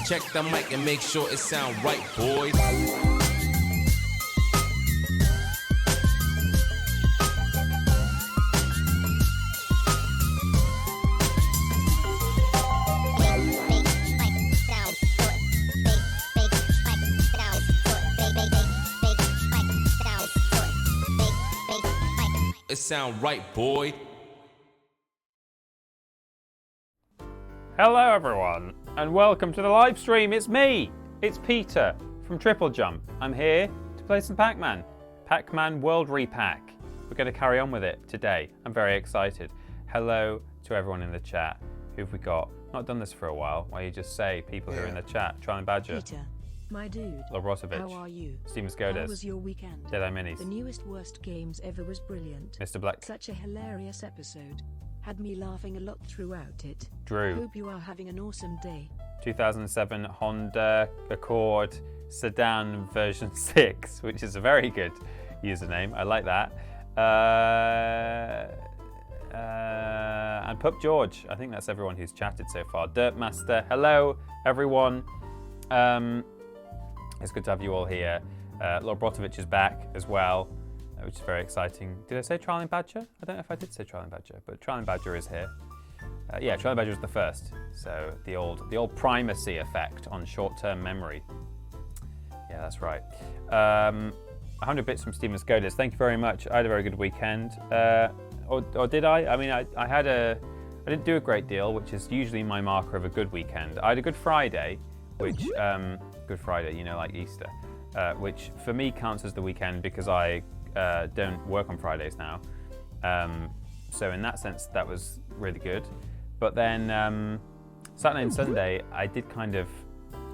Check the mic and make sure it sound right, boys. It sound right, boy. Hello everyone, and welcome to the live stream. It's me, it's Peter from TripleJump. I'm here to play some Pac-Man. Pac-Man World Re-Pac. We're going to carry on with it today. I'm very excited. Hello to everyone in the chat. Who have we got? Not done this for a while. Why you just say people who are in the chat. Charlie Badger. Peter, my dude. Lobrotovich. How are you? Steven Skodas. How was your weekend? Deadeye Minis. The newest Worst Games Ever was brilliant. Mr. Black. Such a hilarious episode. Had me laughing a lot throughout it. Drew. Hope you are having an awesome day. 2007 Honda Accord Sedan version 6, which is a very good username. I like that. And Pup George. I think that's everyone who's chatted so far. Dirtmaster. Hello, everyone. It's good to have you all here. Lobrotovich is back as well, which is very exciting. Did I say Charlie Badger? I don't know if I did say Charlie Badger, but Charlie Badger is here. Yeah, Charlie Badger was the first. So the old primacy effect on short-term memory. Yeah, that's right. 100 bits from Steven Skodas. Thank you very much. I had a very good weekend. Or did I? I mean, I didn't do a great deal, which is usually my marker of a good weekend. I had a Good Friday, which Good Friday, you know, like Easter, which for me counts as the weekend because I don't work on Fridays now. So in that sense, that was really good. But then Saturday and Sunday, I did kind of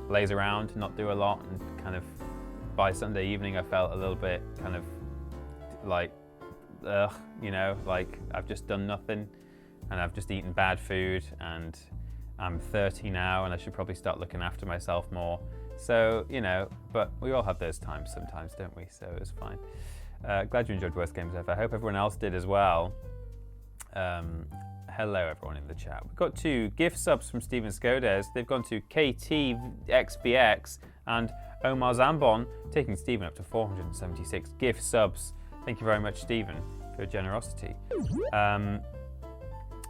laze around, not do a lot, and kind of by Sunday evening, I felt a little bit kind of like, ugh, you know, like I've just done nothing, and I've just eaten bad food, and I'm 30 now, and I should probably start looking after myself more. So, you know, but we all have those times sometimes, don't we? So it was fine. Glad you enjoyed Worst Games Ever. I hope everyone else did as well. Hello, everyone in the chat. We've got 2 gift subs from Steven Skodas. They've gone to KTXBX and Omar Zambon, taking Steven up to 476 gift subs. Thank you very much, Steven, for your generosity.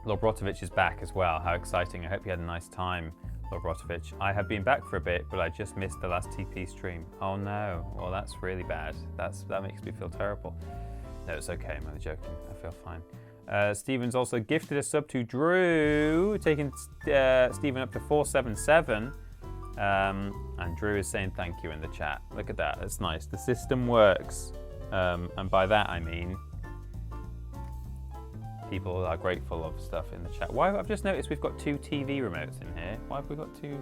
Lobrotovich is back as well. How exciting. I hope you had a nice time, Lobrotovich. I have been back for a bit, but I just missed the last TP stream. Oh no. Well, that's really bad. That makes me feel terrible. No, it's okay. I'm only joking. I feel fine. Steven's also gifted a sub to Drew, taking Steven up to 477. And Drew is saying thank you in the chat. Look at that. That's nice. The system works. And by that I mean people are grateful of stuff in the chat. Why? I've just noticed we've got 2 TV remotes in here. Why have we got 2?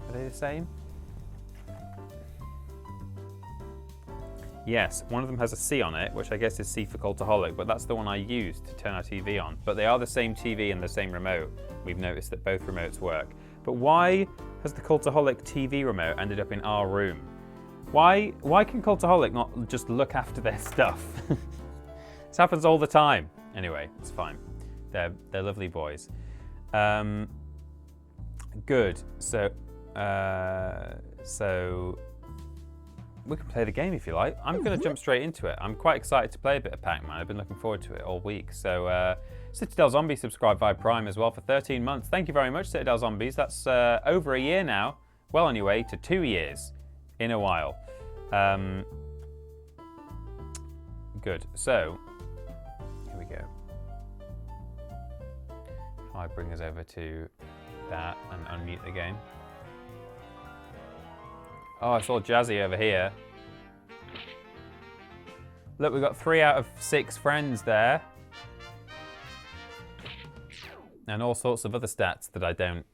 Are they the same? Yes, one of them has a C on it, which I guess is C for Cultaholic, but that's the one I use to turn our TV on. But they are the same TV and the same remote. We've noticed that both remotes work. But why has the Cultaholic TV remote ended up in our room? Why can Cultaholic not just look after their stuff? This happens all the time. Anyway, it's fine. They're lovely boys. Good. So we can play the game if you like. I'm going to jump straight into it. I'm quite excited to play a bit of Pac-Man. I've been looking forward to it all week. So Citadel Zombie subscribed via Prime as well for 13 months. Thank you very much, Citadel Zombies. That's over a year now. Well on your way to 2 years in a while. Good. So here we go. I'll bring us over to that and unmute the game. Oh, it's all jazzy over here. Look, we've got 3 out of 6 friends there. And all sorts of other stats that I don't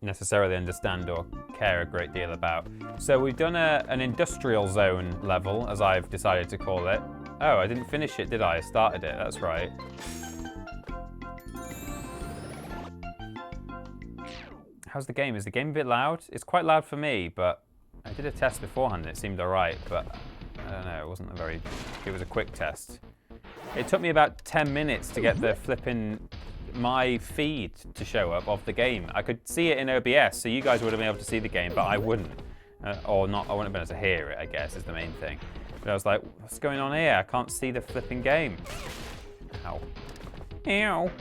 necessarily understand or care a great deal about. So we've done an industrial zone level, as I've decided to call it. Oh, I didn't finish it, did I? I started it, that's right. How's the game? Is the game a bit loud? It's quite loud for me, but I did a test beforehand and it seemed alright, but I don't know, it was a quick test. It took me about 10 minutes to get the flipping my feed to show up of the game. I could see it in OBS, so you guys would have been able to see the game, but I wouldn't. Or not, I wouldn't have been able to hear it, I guess, is the main thing. But I was like, what's going on here? I can't see the flipping game. Ow. Ow.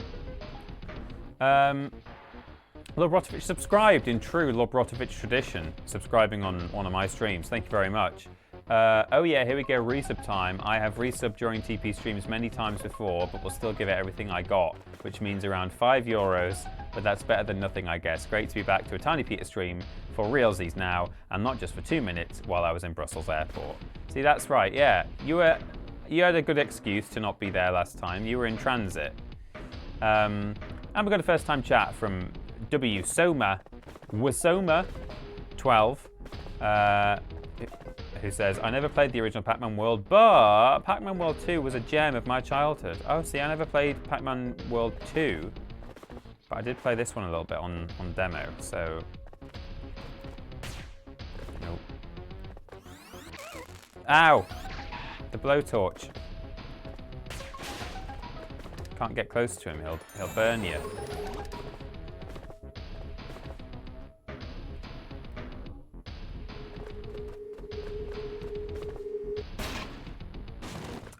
Lobrotovich subscribed in true Lobrotovich tradition, subscribing on one of my streams. Thank you very much. Oh yeah, here we go, resub time. I have resubbed during TP streams many times before, but will still give it everything I got, which means around €5, but that's better than nothing, I guess. Great to be back to a Tiny Peter stream for realsies now, and not just for 2 minutes while I was in Brussels airport. See, that's right, yeah. You had a good excuse to not be there last time. You were in transit. And we got a first time chat from Wasoma12, who says, I never played the original Pac-Man World, but Pac-Man World 2 was a gem of my childhood. Oh, see, I never played Pac-Man World 2, but I did play this one a little bit on demo, so... Nope. Ow! The blowtorch. Can't get close to him, he'll burn you.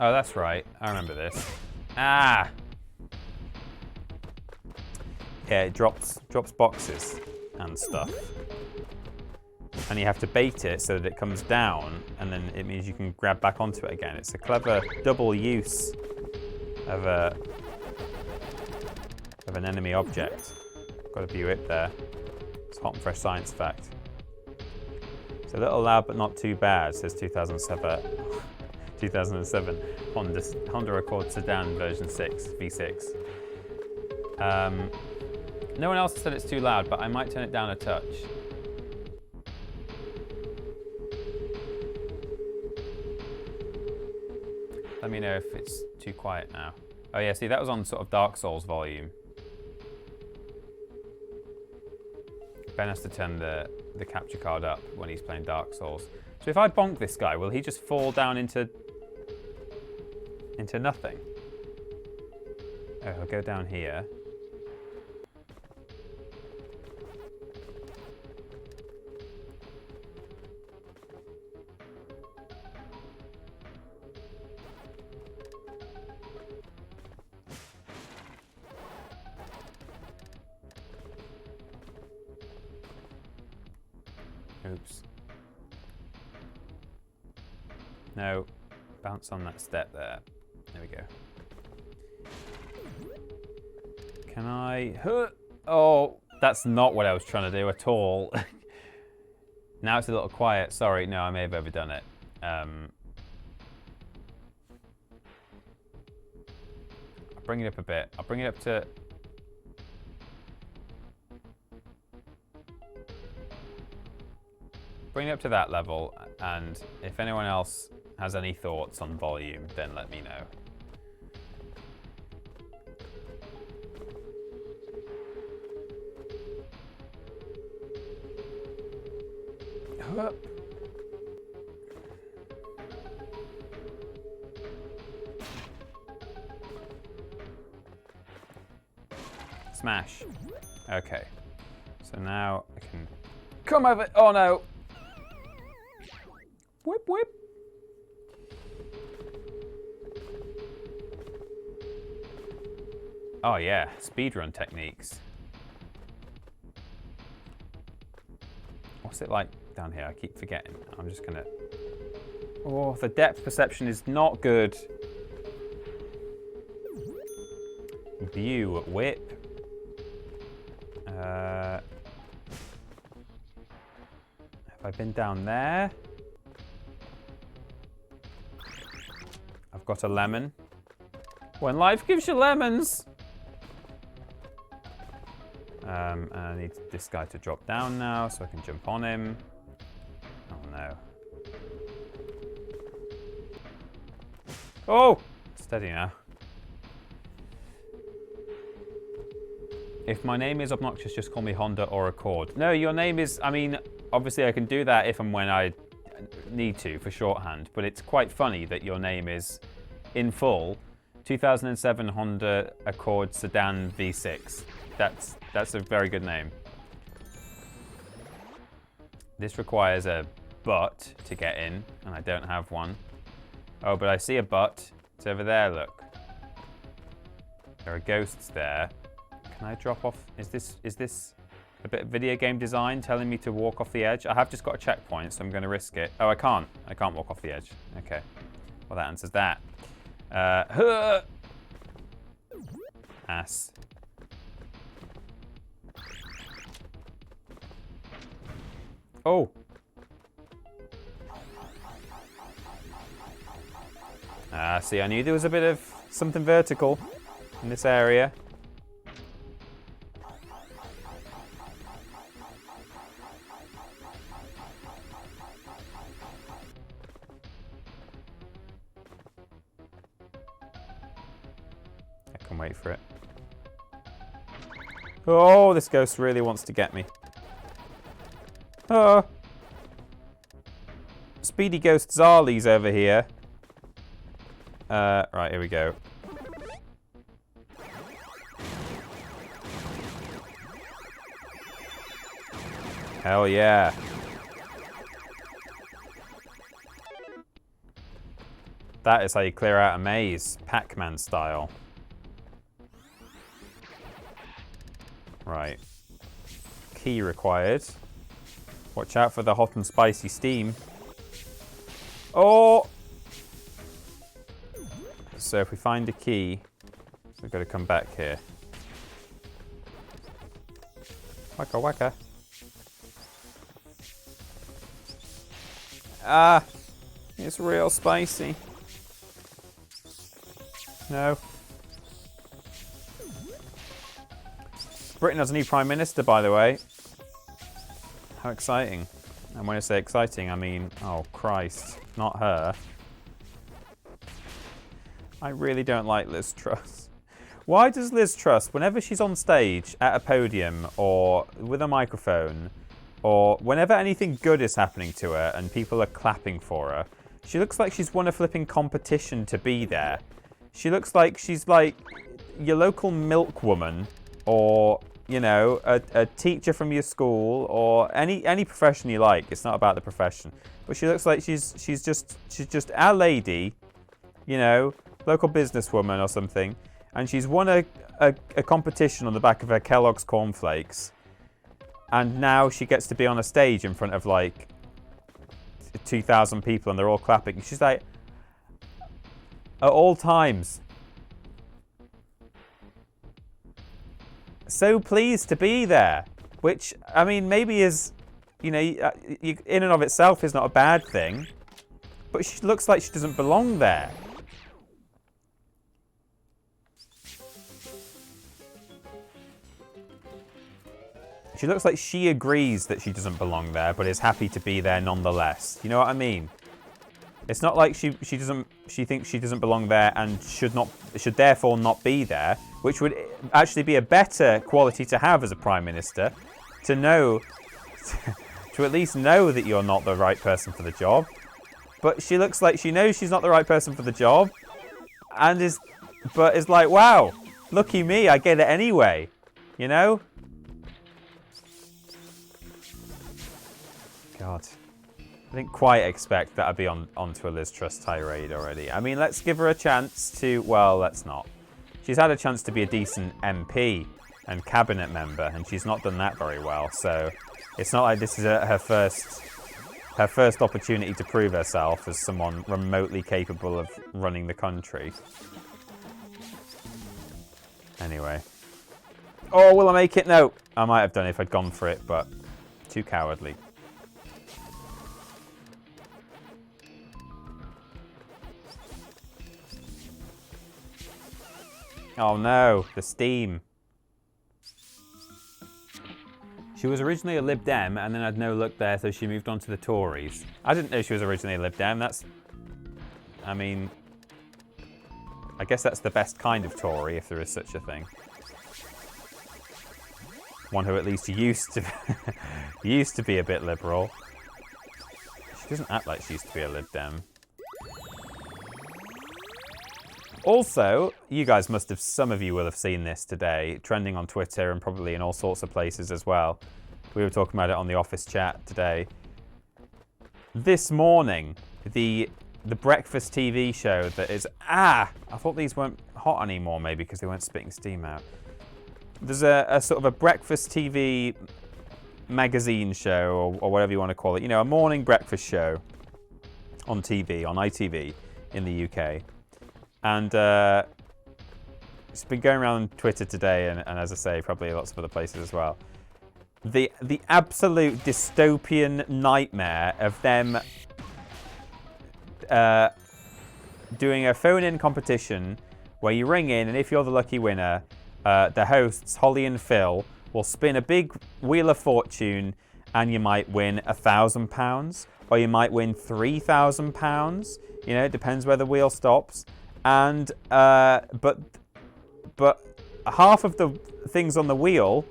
Oh, that's right. I remember this. Ah! Yeah, it drops boxes and stuff. And you have to bait it so that it comes down, and then it means you can grab back onto it again. It's a clever double use of an enemy object. Got a view it there. It's hot and fresh science fact. It's a little loud, but not too bad, says 2007 Honda Accord Sedan version 6, V6. No one else has said it's too loud, but I might turn it down a touch. Let me know if it's too quiet now. Oh yeah, see, that was on sort of Dark Souls volume. Ben has to turn the capture card up when he's playing Dark Souls. So if I bonk this guy, will he just fall down into nothing? Oh, he'll go down here. Oops. No, bounce on that step there. There we go. Can I? Oh, that's not what I was trying to do at all. Now it's a little quiet. Sorry, no, I may have overdone it. I'll bring it up a bit. I'll bring it up to... Bring it up to that level, and if anyone else has any thoughts on volume, then let me know. Smash. Okay. So now I can come over. Oh no. Whip, whip. Oh yeah, speedrun techniques. What's it like down here? I keep forgetting. I'm just gonna... Oh, the depth perception is not good. View, whip. Have I been down there? I've got a lemon. When life gives you lemons! And I need this guy to drop down now so I can jump on him. Oh no. Oh! Steady now. If my name is obnoxious, just call me Honda or Accord. No, your name is, I mean, obviously I can do that if and when I need to for shorthand, but it's quite funny that your name is in full 2007 Honda Accord Sedan V6. That's a very good name. This requires a butt to get in, and I don't have one. Oh, but I see a butt. It's over there, look. There are ghosts there. Can I drop off? Is this a bit of video game design telling me to walk off the edge? I have just got a checkpoint, so I'm going to risk it. Oh, I can't. I can't walk off the edge. Okay. Well, that answers that. Ass. Oh. See, I knew there was a bit of something vertical in this area. I can wait for it. Oh, this ghost really wants to get me. Oh. Speedy Ghost Zarly's over here. Right, here we go. Hell yeah. That is how you clear out a maze, Pac-Man style. Right. Key required. Watch out for the hot and spicy steam. Oh! So if we find a key, we've got to come back here. Waka waka. Ah! It's real spicy. No. Britain has a new Prime Minister, by the way. How exciting. And when I say exciting, I mean, oh Christ, not her. I really don't like Liz Truss. Why does Liz Truss, whenever she's on stage at a podium or with a microphone, or whenever anything good is happening to her and people are clapping for her, she looks like she's won a flipping competition to be there. She looks like she's like your local milkwoman, or you know, a teacher from your school, or any profession you like. It's not about the profession, but she looks like she's just our lady, you know, local businesswoman or something, and she's won a competition on the back of her Kellogg's cornflakes, and now she gets to be on a stage in front of like 2,000 people, and they're all clapping. And she's like, at all times, so pleased to be there, which, I mean, maybe is, you know, in and of itself is not a bad thing, but she looks like she doesn't belong there. She looks like she agrees that she doesn't belong there, but is happy to be there nonetheless. You know what I mean? It's not like she thinks she doesn't belong there and should therefore not be there, which would actually be a better quality to have as a Prime Minister, to know, to at least know that you're not the right person for the job. But she looks like she knows she's not the right person for the job, and is like, wow, lucky me, I get it anyway, you know? God. I didn't quite expect that I'd be onto a Liz Truss tirade already. I mean, let's give her a chance to... Well, let's not. She's had a chance to be a decent MP and cabinet member, and she's not done that very well. So it's not like this is her first opportunity to prove herself as someone remotely capable of running the country. Anyway. Oh, will I make it? No. I might have done it if I'd gone for it, but too cowardly. Oh no, the steam. She was originally a Lib Dem and then had no luck there, so she moved on to the Tories. I didn't know she was originally a Lib Dem. I mean, I guess that's the best kind of Tory, if there is such a thing. One who at least used to be a bit liberal. She doesn't act like she used to be a Lib Dem. Also, you guys some of you will have seen this today, trending on Twitter and probably in all sorts of places as well. We were talking about it on the office chat today. This morning, the breakfast TV show that is... I thought these weren't hot anymore, maybe, because they weren't spitting steam out. There's a sort of a breakfast TV magazine show, or whatever you want to call it. You know, a morning breakfast show on TV, on ITV in the UK. And it's been going around Twitter today, and as I say, probably lots of other places as well. The absolute dystopian nightmare of them doing a phone-in competition where you ring in, and if you're the lucky winner, the hosts, Holly and Phil, will spin a big wheel of fortune, and you might win £1,000, or you might win £3,000. You know, it depends where the wheel stops. And but half of the things on the wheel,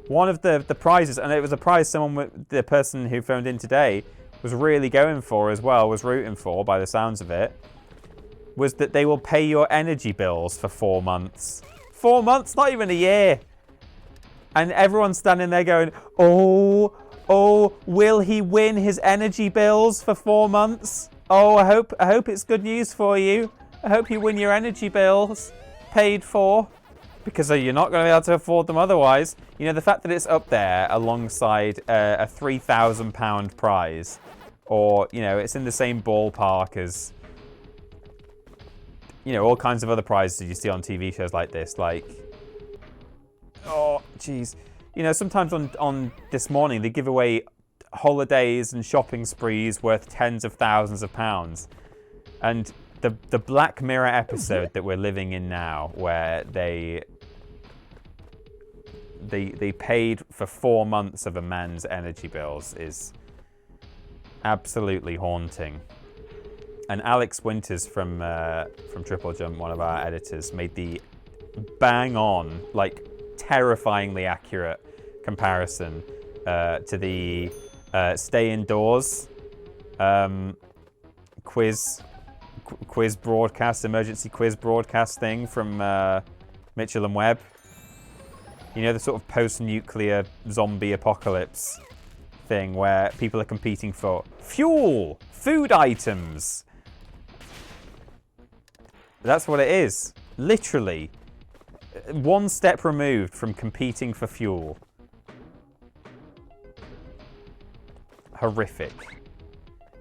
one of the prizes, and it was a prize the person who phoned in today was really going for as well, was rooting for by the sounds of it, was that they will pay your energy bills for 4 months. 4 months, not even a year. And everyone's standing there going, oh, will he win his energy bills for 4 months? Oh, I hope it's good news for you. I hope you win your energy bills paid for, because you're not going to be able to afford them otherwise. You know, the fact that it's up there alongside a £3,000 prize, or, you know, it's in the same ballpark as, you know, all kinds of other prizes you see on TV shows like this, like, oh, jeez. You know, sometimes on This Morning, they give away holidays and shopping sprees worth tens of thousands of pounds. And the Black Mirror episode that we're living in now, where they paid for 4 months of a man's energy bills, is absolutely haunting. And Alex Winters from TripleJump, one of our editors, made the bang on, like terrifyingly accurate comparison to the stay indoors quiz broadcast, emergency quiz broadcast thing from Mitchell and Webb. You know, the sort of post-nuclear zombie apocalypse thing where people are competing for fuel, food items. That's what it is. Literally. One step removed from competing for fuel. Horrific.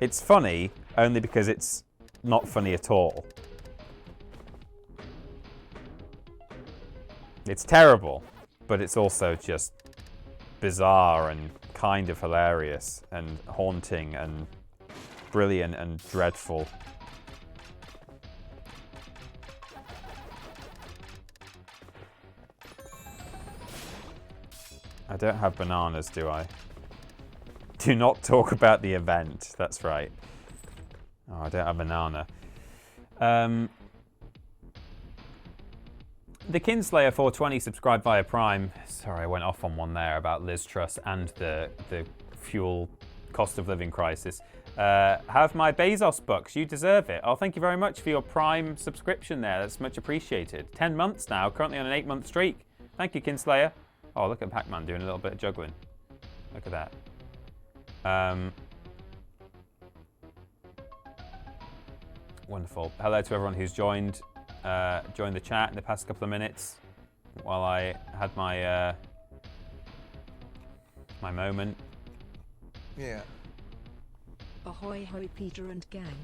It's funny only because it's not funny at all. It's terrible, but it's also just bizarre and kind of hilarious and haunting and brilliant and dreadful. I don't have bananas, do I? Do not talk about the event. That's right. Oh, I don't have banana. The Kinslayer 420 subscribed via Prime. Sorry, I went off on one there about Liz Truss and the fuel cost of living crisis. Have my Bezos bucks. You deserve it. Oh, thank you very much for your Prime subscription there. That's much appreciated. 10 months now, currently on an 8-month streak. Thank you, Kinslayer. Oh, look at Pac-Man doing a little bit of juggling. Look at that. Wonderful. Hello to everyone who's joined the chat in the past couple of minutes while I had my my moment. Yeah. Ahoy hoy Peter and gang.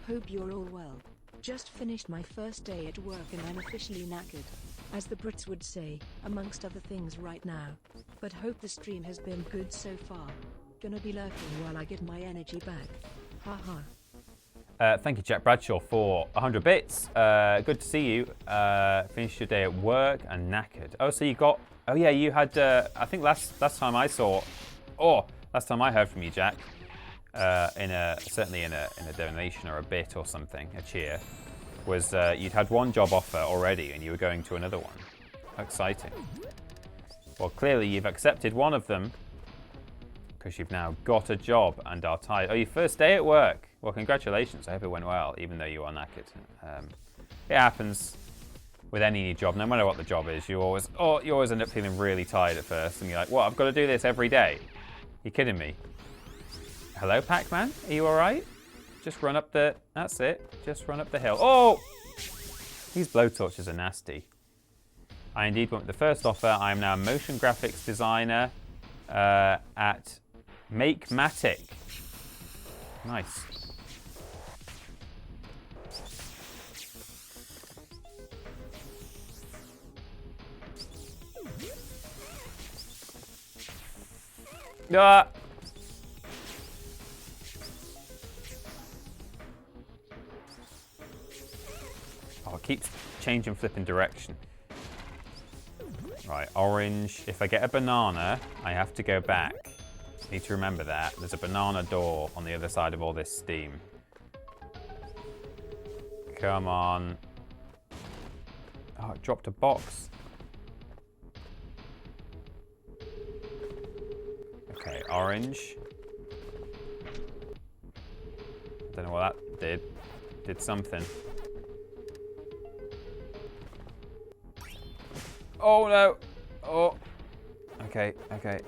Hope you're all well. Just finished my first day at work and I'm officially knackered, as the Brits would say, amongst other things right now. But hope the stream has been good so far. Gonna be lurking while I get my energy back. Haha. Thank you, Jack Bradshaw, for 100 bits. Good to see you. Finished your day at work and knackered. Oh, so you got... Oh, yeah, you had... I think last time I saw... Oh, last time I heard from you, Jack, certainly in a donation or a bit or something, a cheer, was you'd had one job offer already and you were going to another one. How exciting. Well, clearly you've accepted one of them because you've now got a job and are tired. Oh, your first day at work. Well, congratulations. I hope it went well, even though you are knackered. It happens with any new job, no matter what the job is. You always end up feeling really tired at first, and you're like, "What? I've got to do this every day? You kidding me?" Hello, Pac-Man. Are you all right? Just run up the. That's it. Just run up the hill. Oh! These blowtorches are nasty. I indeed went with the first offer. I am now a motion graphics designer at Make-Matic. Nice. Ah! Oh, it keeps changing flipping direction. Right, orange. If I get a banana, I have to go back. Need to remember that. There's a banana door on the other side of all this steam. Come on. Oh, it dropped a box. Okay, orange. I don't know what that did. Did something. Oh no! Oh. Okay, okay.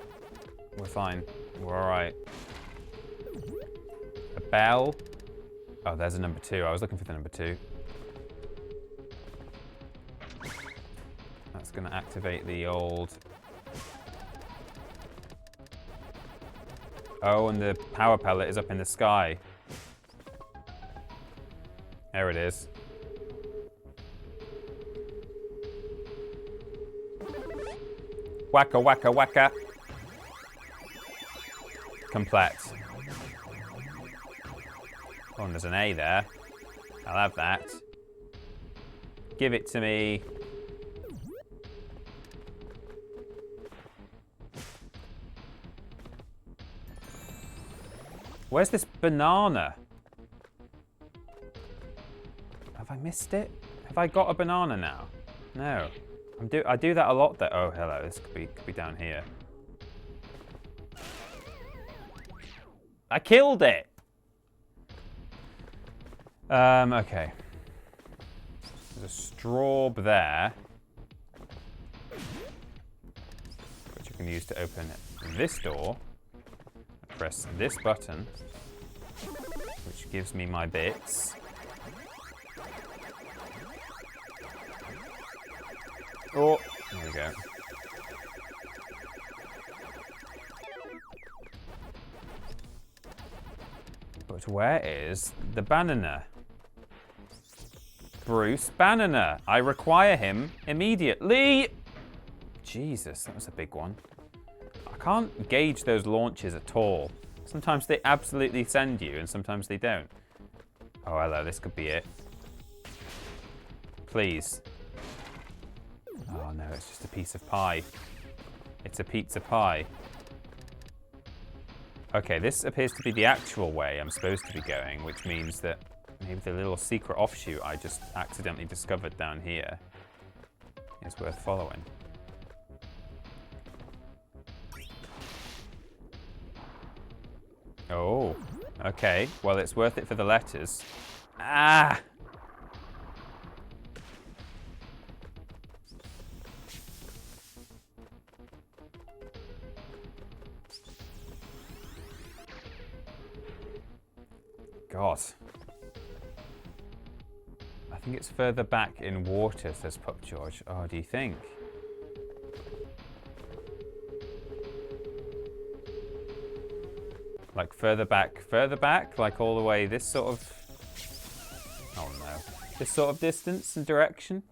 We're fine. We're alright. A bell. Oh, there's a number 2. I was looking for the number 2. That's gonna activate the old... Oh, and the power pellet is up in the sky. There it is. Wacka, wacka, wacka. Complete. Oh, and there's an A there. I'll have that. Give it to me. Where's this banana? Have I missed it? Have I got a banana now? No. I do that a lot there. Oh, hello. This could be down here. I killed it! Okay. There's a straw there, which I can use to open this door. Press this button, which gives me my bits. Oh, there we go. But where is the banana? Bruce Banana. I require him immediately. Jesus, that was a big one. I can't gauge those launches at all. Sometimes they absolutely send you and sometimes they don't. Oh, hello, this could be it. Please. Oh no, it's just a piece of pie. It's a pizza pie. Okay, this appears to be the actual way I'm supposed to be going, which means that maybe the little secret offshoot I just accidentally discovered down here is worth following. Oh, okay. Well, it's worth it for the letters. Ah! God. I think it's further back in water, says Pup George. Oh, do you think? Like further back, like all the way this sort of... Oh no. This sort of distance and direction?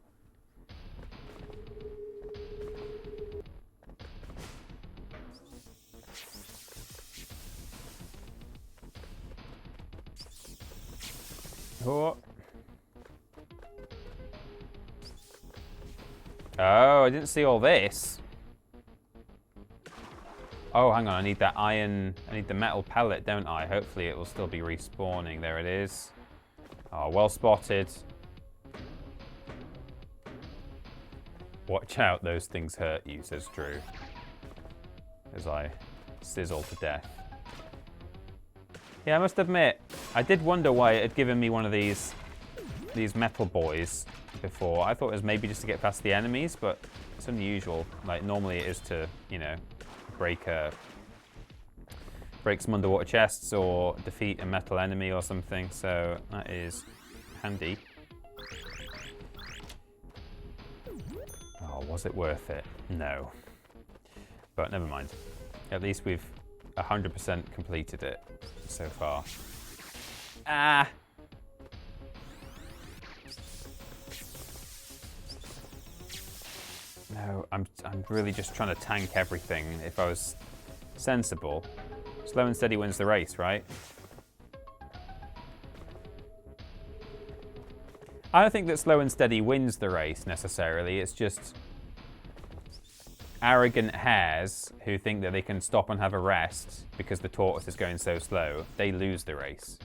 Oh. Oh, I didn't see all this. Oh, hang on, I need that iron, I need the metal pellet, don't I? Hopefully it will still be respawning. There it is. Oh, well spotted. Watch out, those things hurt you, says Drew. As I sizzle to death. Yeah, I must admit, I did wonder why it had given me one of these these metal boys before. I thought it was maybe just to get past the enemies, but it's unusual. Like normally it is to, you know, break some underwater chests or defeat a metal enemy or something. So that is handy. Oh, was it worth it? No. But never mind. At least we've 100% completed it so far. Ah! No, I'm really just trying to tank everything. If I was sensible, slow and steady wins the race, right? I don't think that slow and steady wins the race necessarily. It's just arrogant hares who think that they can stop and have a rest because the tortoise is going so slow. They lose the race.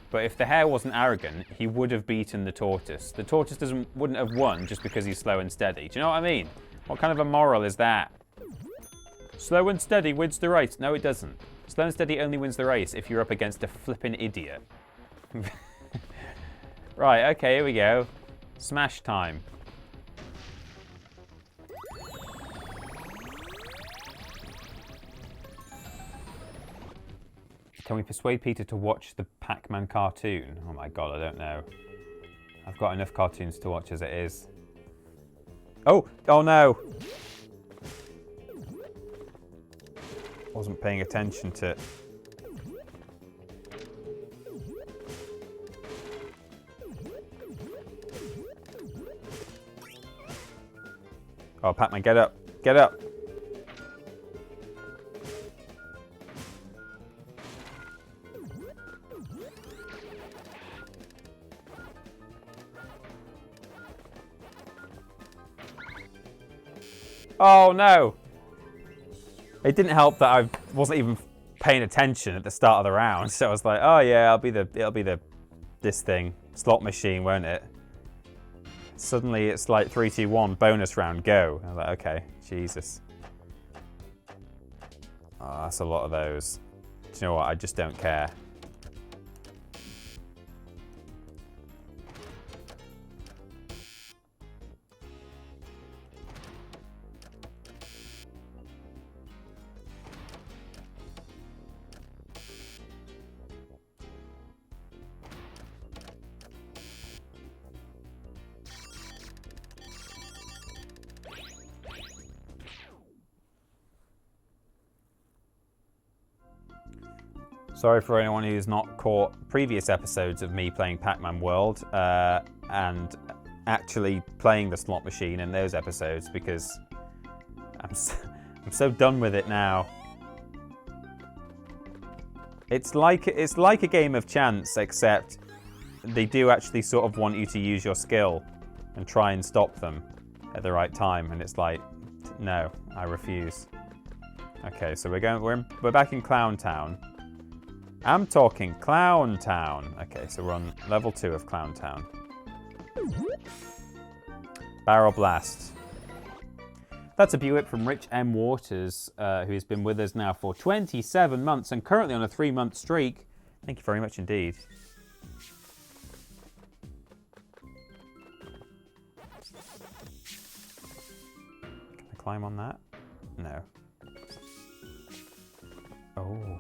But if the hare wasn't arrogant, he would have beaten the tortoise. The tortoise wouldn't have won just because he's slow and steady. Do you know what I mean? What kind of a moral is that? Slow and steady wins the race. No, it doesn't. Slow and steady only wins the race if you're up against a flippin' idiot. Right, okay, here we go. Smash time. Can we persuade Peter to watch the Pac-Man cartoon? Oh my god, I don't know. I've got enough cartoons to watch as it is. Oh no! Wasn't paying attention to... Oh, Pac-Man, get up! Get up! Oh no! It didn't help that I wasn't even paying attention at the start of the round, so I was like, oh yeah, it'll be this thing, slot machine, won't it? Suddenly it's like 3, 2, 1, bonus round, go. I was like, okay, Jesus. Oh, that's a lot of those. Do you know what? I just don't care. Sorry for anyone who's not caught previous episodes of me playing Pac-Man World and actually playing the slot machine in those episodes, because I'm so done with it now. It's like a game of chance, except they do actually sort of want you to use your skill and try and stop them at the right time, and it's like, no, I refuse. Okay, so we're back in Clown Town. I'm talking Clown Town. Okay, so we're on level 2 of Clown Town. Barrel Blast. That's a Buick from Rich M. Waters, who's been with us now for 27 months and currently on a 3-month streak. Thank you very much indeed. Can I climb on that? No. Oh.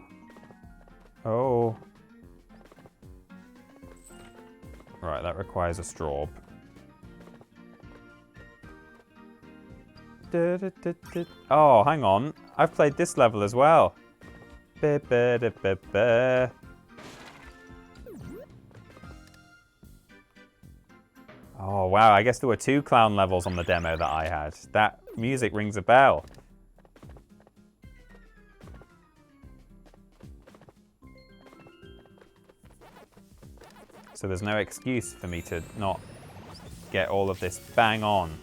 Oh. Right, that requires a straw. Oh, hang on. I've played this level as well. Oh, wow. I guess there were 2 clown levels on the demo that I had. That music rings a bell. So there's no excuse for me to not get all of this bang on.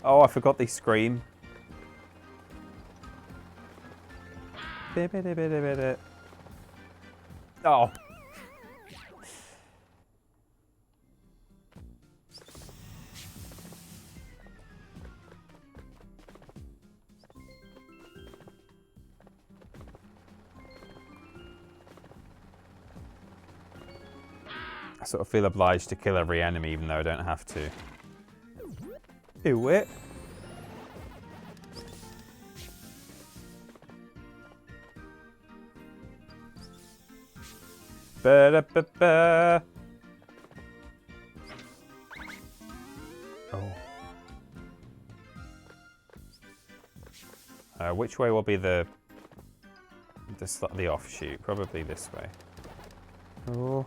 Oh, I forgot they scream. Oh. I sort of feel obliged to kill every enemy even though I don't have to. Ew it. Ba-da-ba-ba. Oh. Which way will be the offshoot? Probably this way. Oh.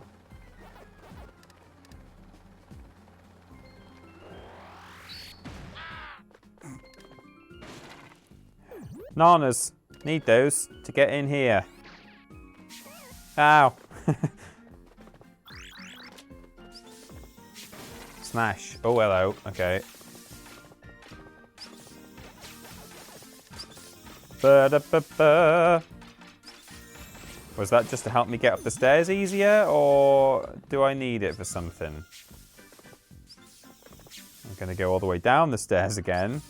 Nanas, need those to get in here. Ow. Smash. Oh, hello. Okay. Ba-da-ba-ba. Was that just to help me get up the stairs easier, or do I need it for something? I'm going to go all the way down the stairs again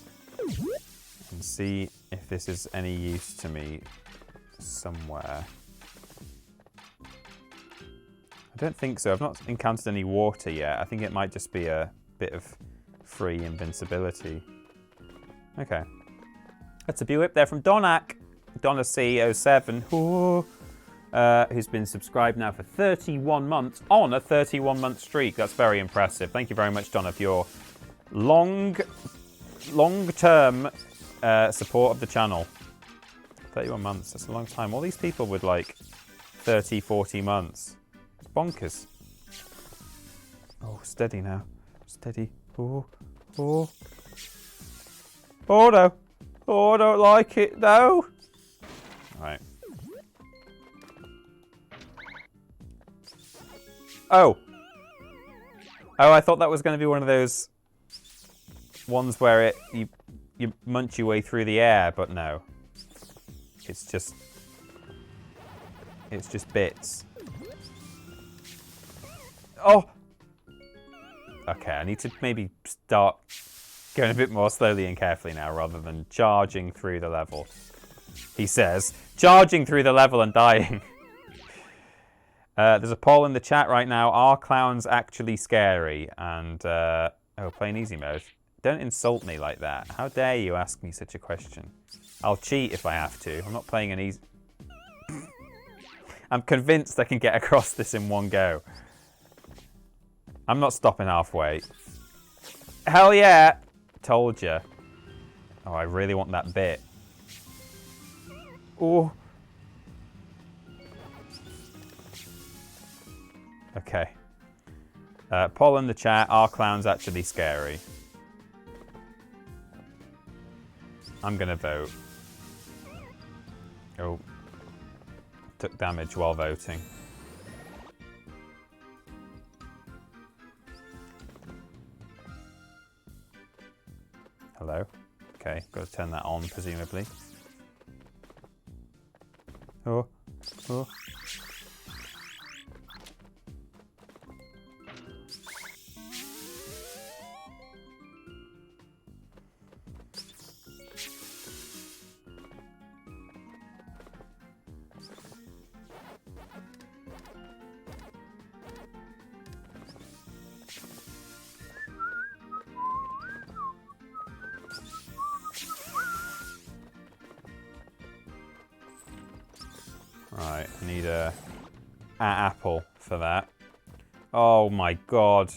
and see if this is any use to me somewhere. I don't think so. I've not encountered any water yet. I think it might just be a bit of free invincibility. Okay. That's a B-whip there from Donak. Donna C07, who's been subscribed now for 31 months on a 31-month streak. That's very impressive. Thank you very much, Donna, for your long-term support of the channel. 31 months, that's a long time. All these people with like 30, 40 months. It's bonkers. Oh, steady now. Steady. Oh, oh. Oh, no. Oh, I don't like it, no. Right. Oh. Oh, I thought that was going to be one of those ones where you munch your way through the air, but no. It's just bits. Oh. Okay, I need to maybe start going a bit more slowly and carefully now rather than charging through the level. He says, charging through the level and dying. There's a poll in the chat right now. Are clowns actually scary? And, oh, playing easy mode. Don't insult me like that. How dare you ask me such a question? I'll cheat if I have to. I'm not playing an easy... I'm convinced I can get across this in one go. I'm not stopping halfway. Hell yeah! Told ya. Oh, I really want that bit. Oh. Okay. Poll in the chat, are clowns actually scary? I'm gonna vote. Oh. Took damage while voting. Hello. Okay, got to turn that on, presumably. Oh. Oh. Right, I need a apple for that. Oh my god.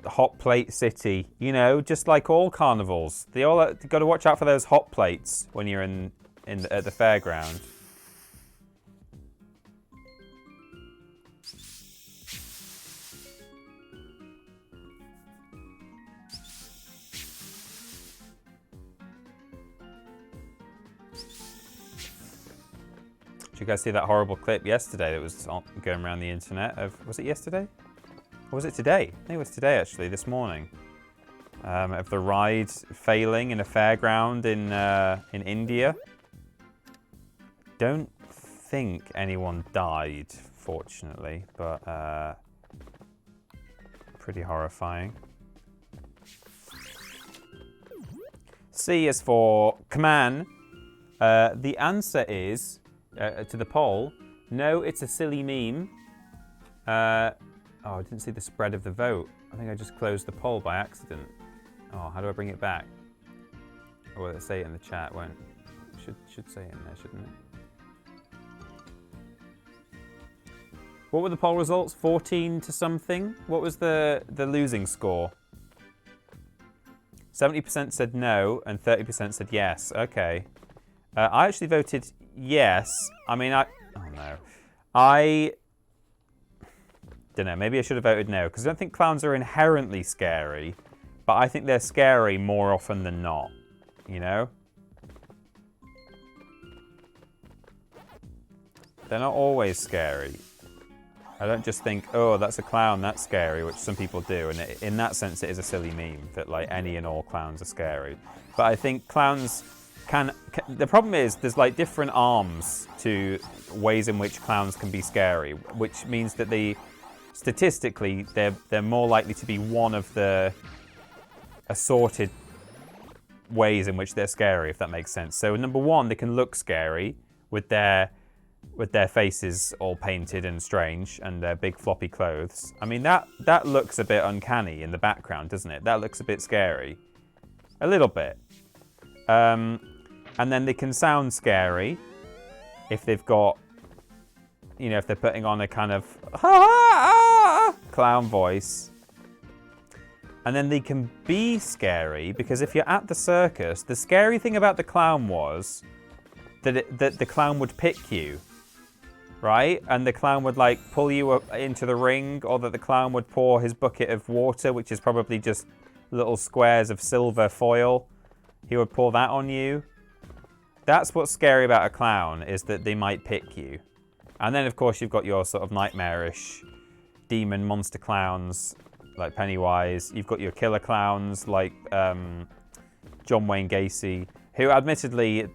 The hot plate city. You know, just like all carnivals. They all got to watch out for those hot plates when you're at the fairground. Did you guys see that horrible clip yesterday that was going around the internet? Was it yesterday? Or was it today? I think it was today, actually, this morning. Of the ride failing in a fairground in India. Don't think anyone died, fortunately, but pretty horrifying. C is for command. The answer is... to the poll, no, it's a silly meme. I didn't see the spread of the vote. I think I just closed the poll by accident. Oh, how do I bring it back? Or will it say it in the chat? Won't? Should say it in there, shouldn't it? What were the poll results? 14 to something? What was the losing score? 70% said no and 30% said yes. Okay. I actually voted yes. I mean, I don't know. Maybe I should have voted no because I don't think clowns are inherently scary, but I think they're scary more often than not. You know? They're not always scary. I don't just think, oh, that's a clown, that's scary, which some people do. And in that sense, it is a silly meme that like any and all clowns are scary. But I think clowns can the problem is there's like different arms to ways in which clowns can be scary, which means that statistically they're more likely to be one of the assorted ways in which they're scary, if that makes sense. So number one, they can look scary with their faces all painted and strange and their big floppy clothes. I mean, that looks a bit uncanny in the background, doesn't it? That looks a bit scary. A little bit. And then they can sound scary if they've got, you know, if they're putting on a kind of clown voice. And then they can be scary because if you're at the circus, the scary thing about the clown was that the clown would pick you. Right? And the clown would like pull you up into the ring, or that the clown would pour his bucket of water, which is probably just little squares of silver foil. He would pour that on you. That's what's scary about a clown, is that they might pick you. And then of course you've got your sort of nightmarish demon monster clowns like Pennywise. You've got your killer clowns like John Wayne Gacy, who admittedly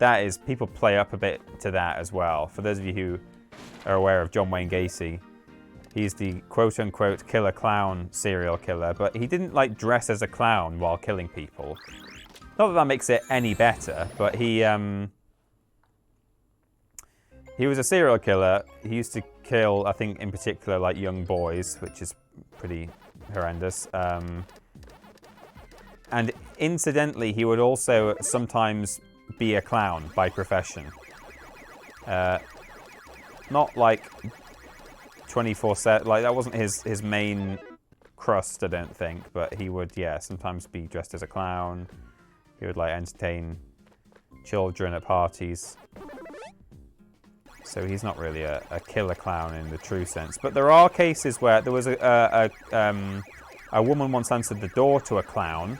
people play up a bit to that as well. For those of you who are aware of John Wayne Gacy, he's the quote-unquote killer clown serial killer, but he didn't like dress as a clown while killing people. Not that makes it any better, but he was a serial killer. He used to kill, I think in particular, like young boys, which is pretty horrendous. And incidentally, he would also sometimes be a clown by profession. Not like 24/7, like that wasn't his main crust, I don't think, but he would, sometimes be dressed as a clown. He would like entertain children at parties. So he's not really a killer clown in the true sense. But there are cases where there was a woman once answered the door to a clown,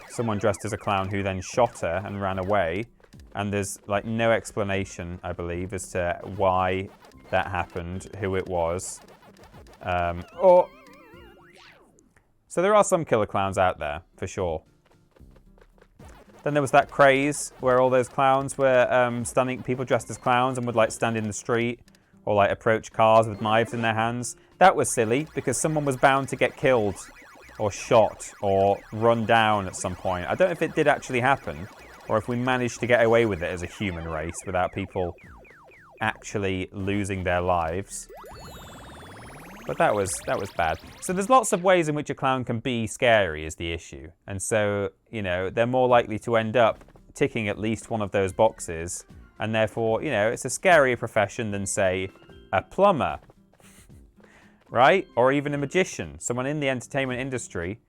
someone dressed as a clown who then shot her and ran away. And there's like no explanation, I believe, as to why that happened, who it was. So there are some killer clowns out there, for sure. Then there was that craze where all those clowns were stunning people dressed as clowns and would like stand in the street or like approach cars with knives in their hands. That was silly because someone was bound to get killed or shot or run down at some point. I don't know if it did actually happen, or if we managed to get away with it as a human race without people actually losing their lives. But that was bad. So there's lots of ways in which a clown can be scary is the issue. And so, you know, they're more likely to end up ticking at least one of those boxes. And therefore, you know, it's a scarier profession than, say, a plumber. Right? Or even a magician. Someone in the entertainment industry.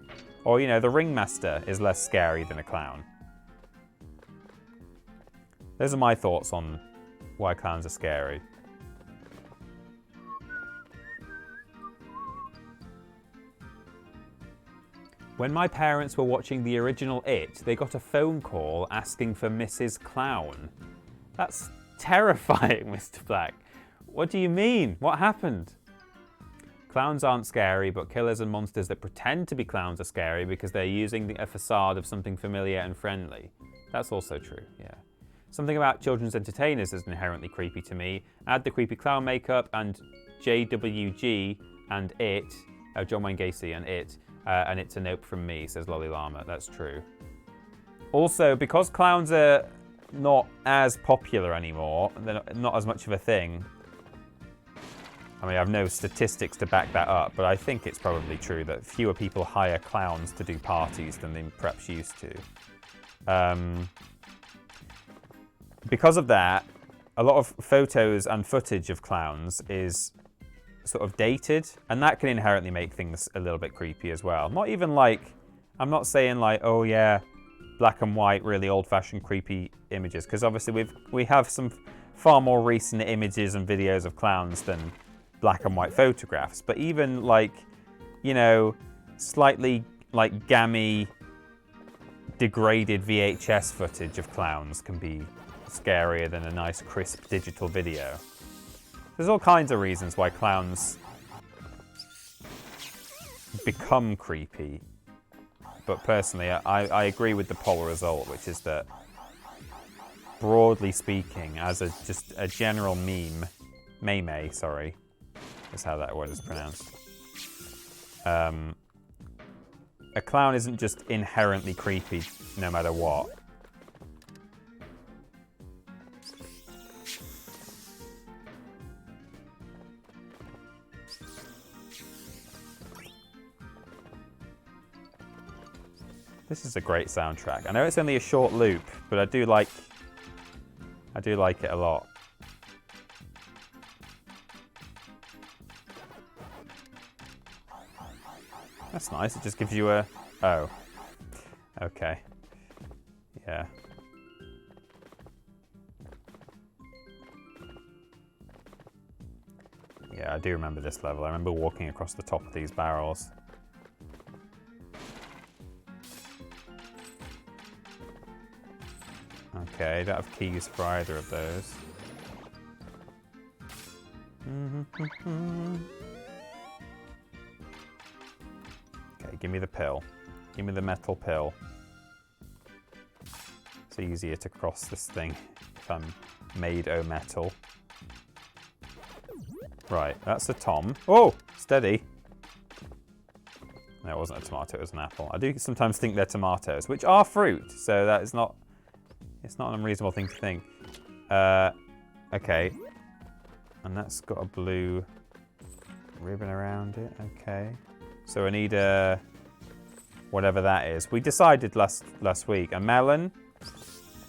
Or, you know, the ringmaster is less scary than a clown. Those are my thoughts on why clowns are scary. When my parents were watching the original It, they got a phone call asking for Mrs. Clown. That's terrifying, Mr. Black. What do you mean? What happened? Clowns aren't scary, but killers and monsters that pretend to be clowns are scary because they're using a facade of something familiar and friendly. That's also true, yeah. Something about children's entertainers is inherently creepy to me. Add the creepy clown makeup and JWG and It, John Wayne Gacy and It, and it's a nope from me, says Lolly Llama. That's true. Also, because clowns are not as popular anymore, they're not as much of a thing, I mean, I have no statistics to back that up, but I think it's probably true that fewer people hire clowns to do parties than they perhaps used to. Because of that, a lot of photos and footage of clowns is sort of dated, and that can inherently make things a little bit creepy as well. Not even like, I'm not saying like, oh yeah, black and white, really old-fashioned creepy images, because obviously we have some far more recent images and videos of clowns than black and white photographs. But even like, you know, slightly like gammy, degraded VHS footage of clowns can be scarier than a nice crisp digital video. There's all kinds of reasons why clowns become creepy. But personally, I agree with the poll result, which is that, broadly speaking, as just a general meme, sorry, is how that word is pronounced. A clown isn't just inherently creepy no matter what. This is a great soundtrack. I know it's only a short loop, but I do like it a lot. That's nice. It just gives you a... Oh. Okay. Yeah. Yeah, I do remember this level. I remember walking across the top of these barrels. Okay, don't have keys for either of those. Okay, give me the pill. Give me the metal pill. It's easier to cross this thing if I'm made o' metal. Right, that's a tom. Oh, steady. No, it wasn't a tomato, it was an apple. I do sometimes think they're tomatoes, which are fruit, so that is not... It's not an unreasonable thing to think. Okay. And that's got a blue ribbon around it. Okay. So I need a... whatever that is. We decided last week. A melon?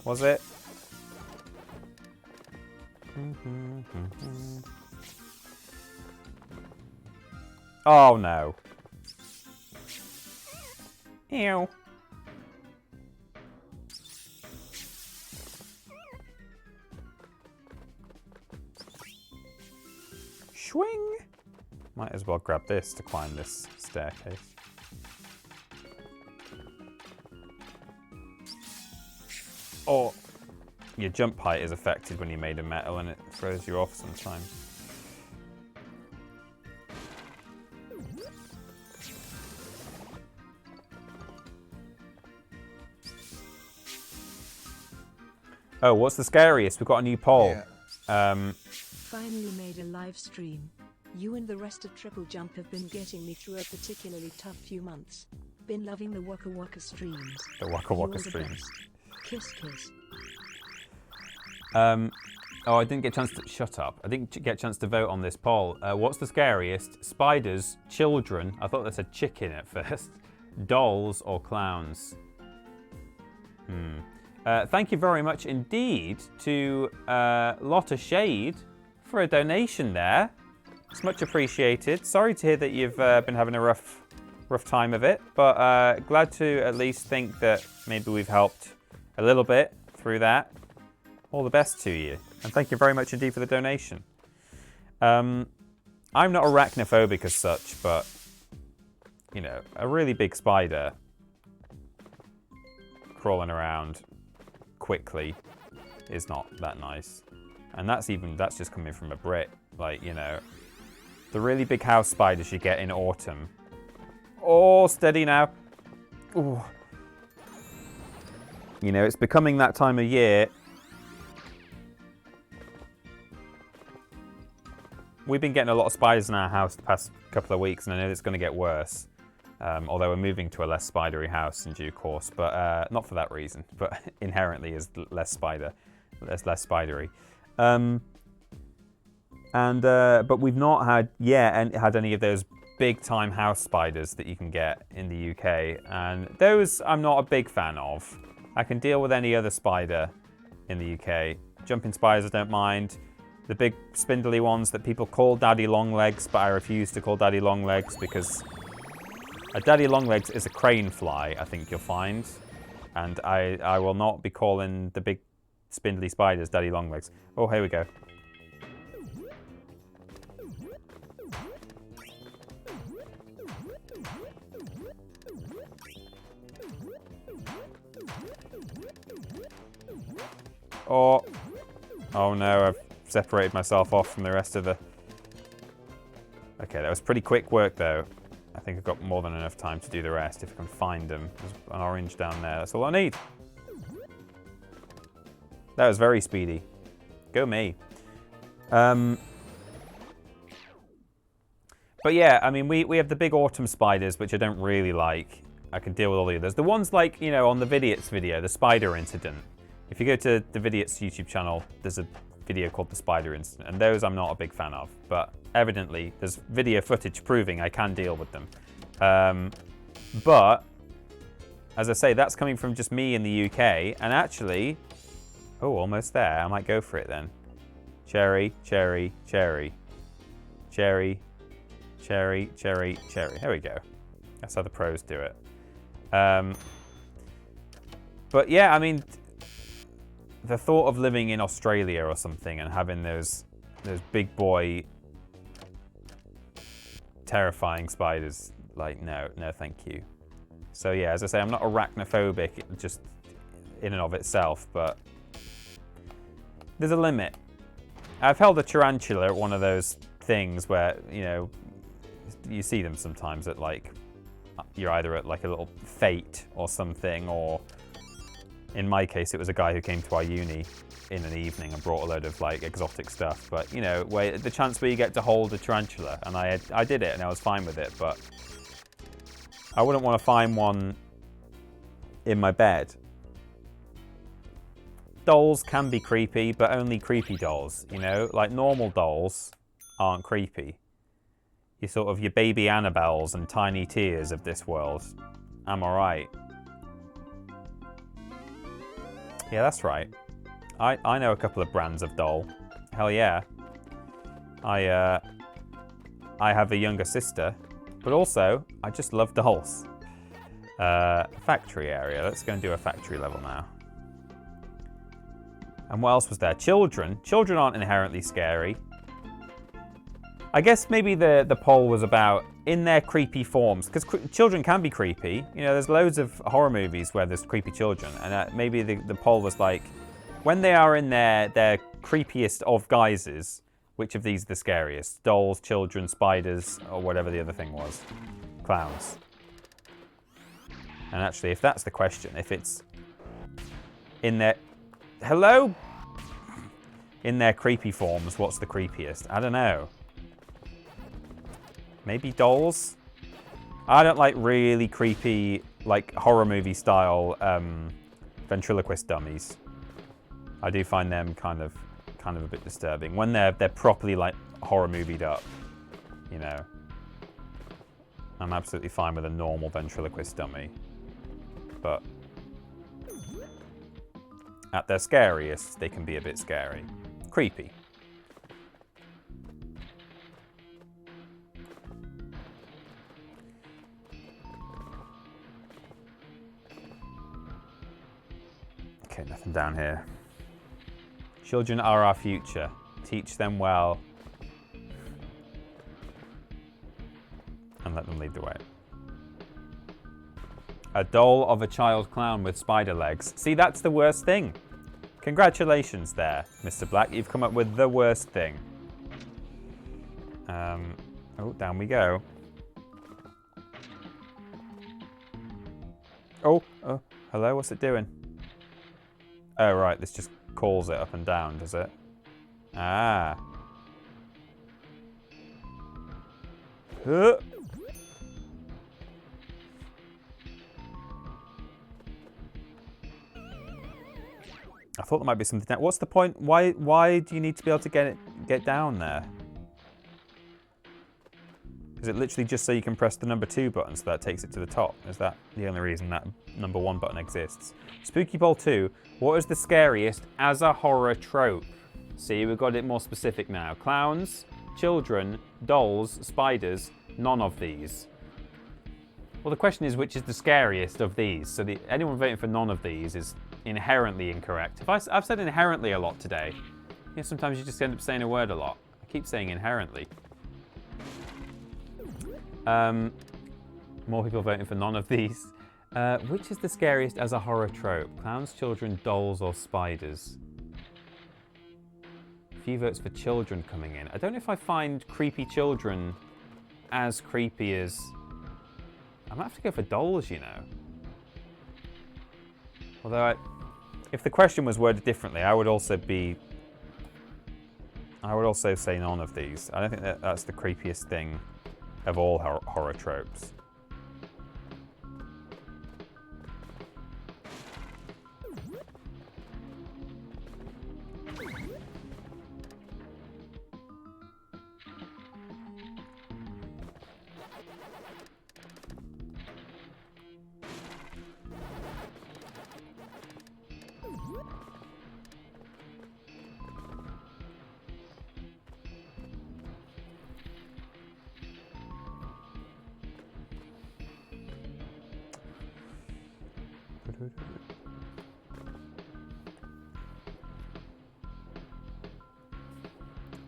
Was it? Oh, no. Ew. Swing! Might as well grab this to climb this staircase. Or your jump height is affected when you're made of metal and it throws you off sometimes. Oh, what's the scariest? We've got a new poll. Yeah. Finally made a live stream. You and the rest of TripleJump have been getting me through a particularly tough few months. Been loving the Waka Waka streams. The Waka You Waka are the streams. best. Kiss kiss. Oh, I didn't get a chance to... Shut up. I didn't get a chance to vote on this poll. What's the scariest? Spiders, children, I thought that said chicken at first, dolls or clowns? Thank you very much indeed to Lotta Shade for a donation there. It's much appreciated. Sorry to hear that you've been having a rough time of it, but glad to at least think that maybe we've helped a little bit through that. All the best to you, and thank you very much indeed for the donation. I'm not arachnophobic as such, but you know, a really big spider crawling around quickly is not that nice. And that's just coming from a Brit. Like, you know, the really big house spiders you get in autumn. Oh, steady now. Ooh. You know, it's becoming that time of year. We've been getting a lot of spiders in our house the past couple of weeks, and I know it's going to get worse. Although we're moving to a less spidery house in due course, but not for that reason, but inherently is less spidery. And but we've not had any of those big time house spiders that you can get in the UK, and those I'm not a big fan of. I can deal with any other spider in the UK. Jumping spiders I don't mind. The big spindly ones that people call daddy long legs, but I refuse to call daddy long legs because a daddy long legs is a crane fly, I think you'll find. And I will not be calling the big spindly spiders daddy long legs. Oh, here we go. Oh no, I've separated myself off from the rest of the... Okay, that was pretty quick work though. I think I've got more than enough time to do the rest if I can find them. There's an orange down there, that's all I need. That was very speedy. Go me. But yeah, I mean, we have the big autumn spiders, which I don't really like. I can deal with all the others. The ones like, you know, on the Vidiots video, the spider incident. If you go to the Vidiots YouTube channel, there's a video called The Spider Incident, and those I'm not a big fan of, but evidently there's video footage proving I can deal with them. But, as I say, that's coming from just me in the UK, and actually, oh, almost there, I might go for it then. Cherry, cherry, cherry. Cherry, cherry, cherry, cherry. There we go. That's how the pros do it. But yeah, I mean, the thought of living in Australia or something and having those big boy terrifying spiders, like, no thank you. So yeah, as I say, I'm not arachnophobic just in and of itself, but there's a limit. I've held a tarantula at one of those things where, you know, you see them sometimes at like, you're either at like a little fete or something, or in my case, it was a guy who came to our uni in an evening and brought a load of like exotic stuff. But you know, where the chance where you get to hold a tarantula, and I did it and I was fine with it, but I wouldn't want to find one in my bed. Dolls can be creepy, but only creepy dolls, you know? Like normal dolls aren't creepy. You sort of your baby Annabelles and Tiny Tears of this world. I'm alright. Yeah, that's right. I know a couple of brands of doll. Hell yeah. I have a younger sister, but also I just love dolls. Factory area. Let's go and do a factory level now. And what else was there? Children. Children aren't inherently scary. I guess maybe the poll was about in their creepy forms, because children can be creepy. You know, there's loads of horror movies where there's creepy children, and maybe the poll was like, when they are in their creepiest of guises, which of these are the scariest? Dolls, children, spiders, or whatever the other thing was. Clowns. And actually, if that's the question, if it's in their... Hello? In their creepy forms, what's the creepiest? I don't know. Maybe dolls? I don't like really creepy, like horror movie style ventriloquist dummies. I do find them kind of a bit disturbing when they're properly like horror movied up, you know. I'm absolutely fine with a normal ventriloquist dummy, but at their scariest, they can be a bit scary, creepy. Okay, nothing down here. Children are our future. Teach them well. And let them lead the way. A doll of a child clown with spider legs. See, that's the worst thing. Congratulations there, Mr. Black. You've come up with the worst thing. Oh, down we go. Oh, hello, what's it doing? Oh, right, this just calls it up and down, does it? Ah. I thought there might be something down. What's the point? Why do you need to be able to get down there? Is it literally just so you can press the number 2 button so that takes it to the top? Is that the only reason that number 1 button exists? Spooky Bowl 2, what is the scariest as a horror trope? See, we've got it more specific now. Clowns, children, dolls, spiders, none of these. Well, the question is, which is the scariest of these? So anyone voting for none of these is inherently incorrect. I've said inherently a lot today. You know, sometimes you just end up saying a word a lot. I keep saying inherently. More people voting for none of these. Which is the scariest as a horror trope? Clowns, children, dolls, or spiders? A few votes for children coming in. I don't know if I find creepy children as creepy as... I might have to go for dolls, you know. Although, if the question was worded differently, I would also say none of these. I don't think that's the creepiest thing of all horror tropes.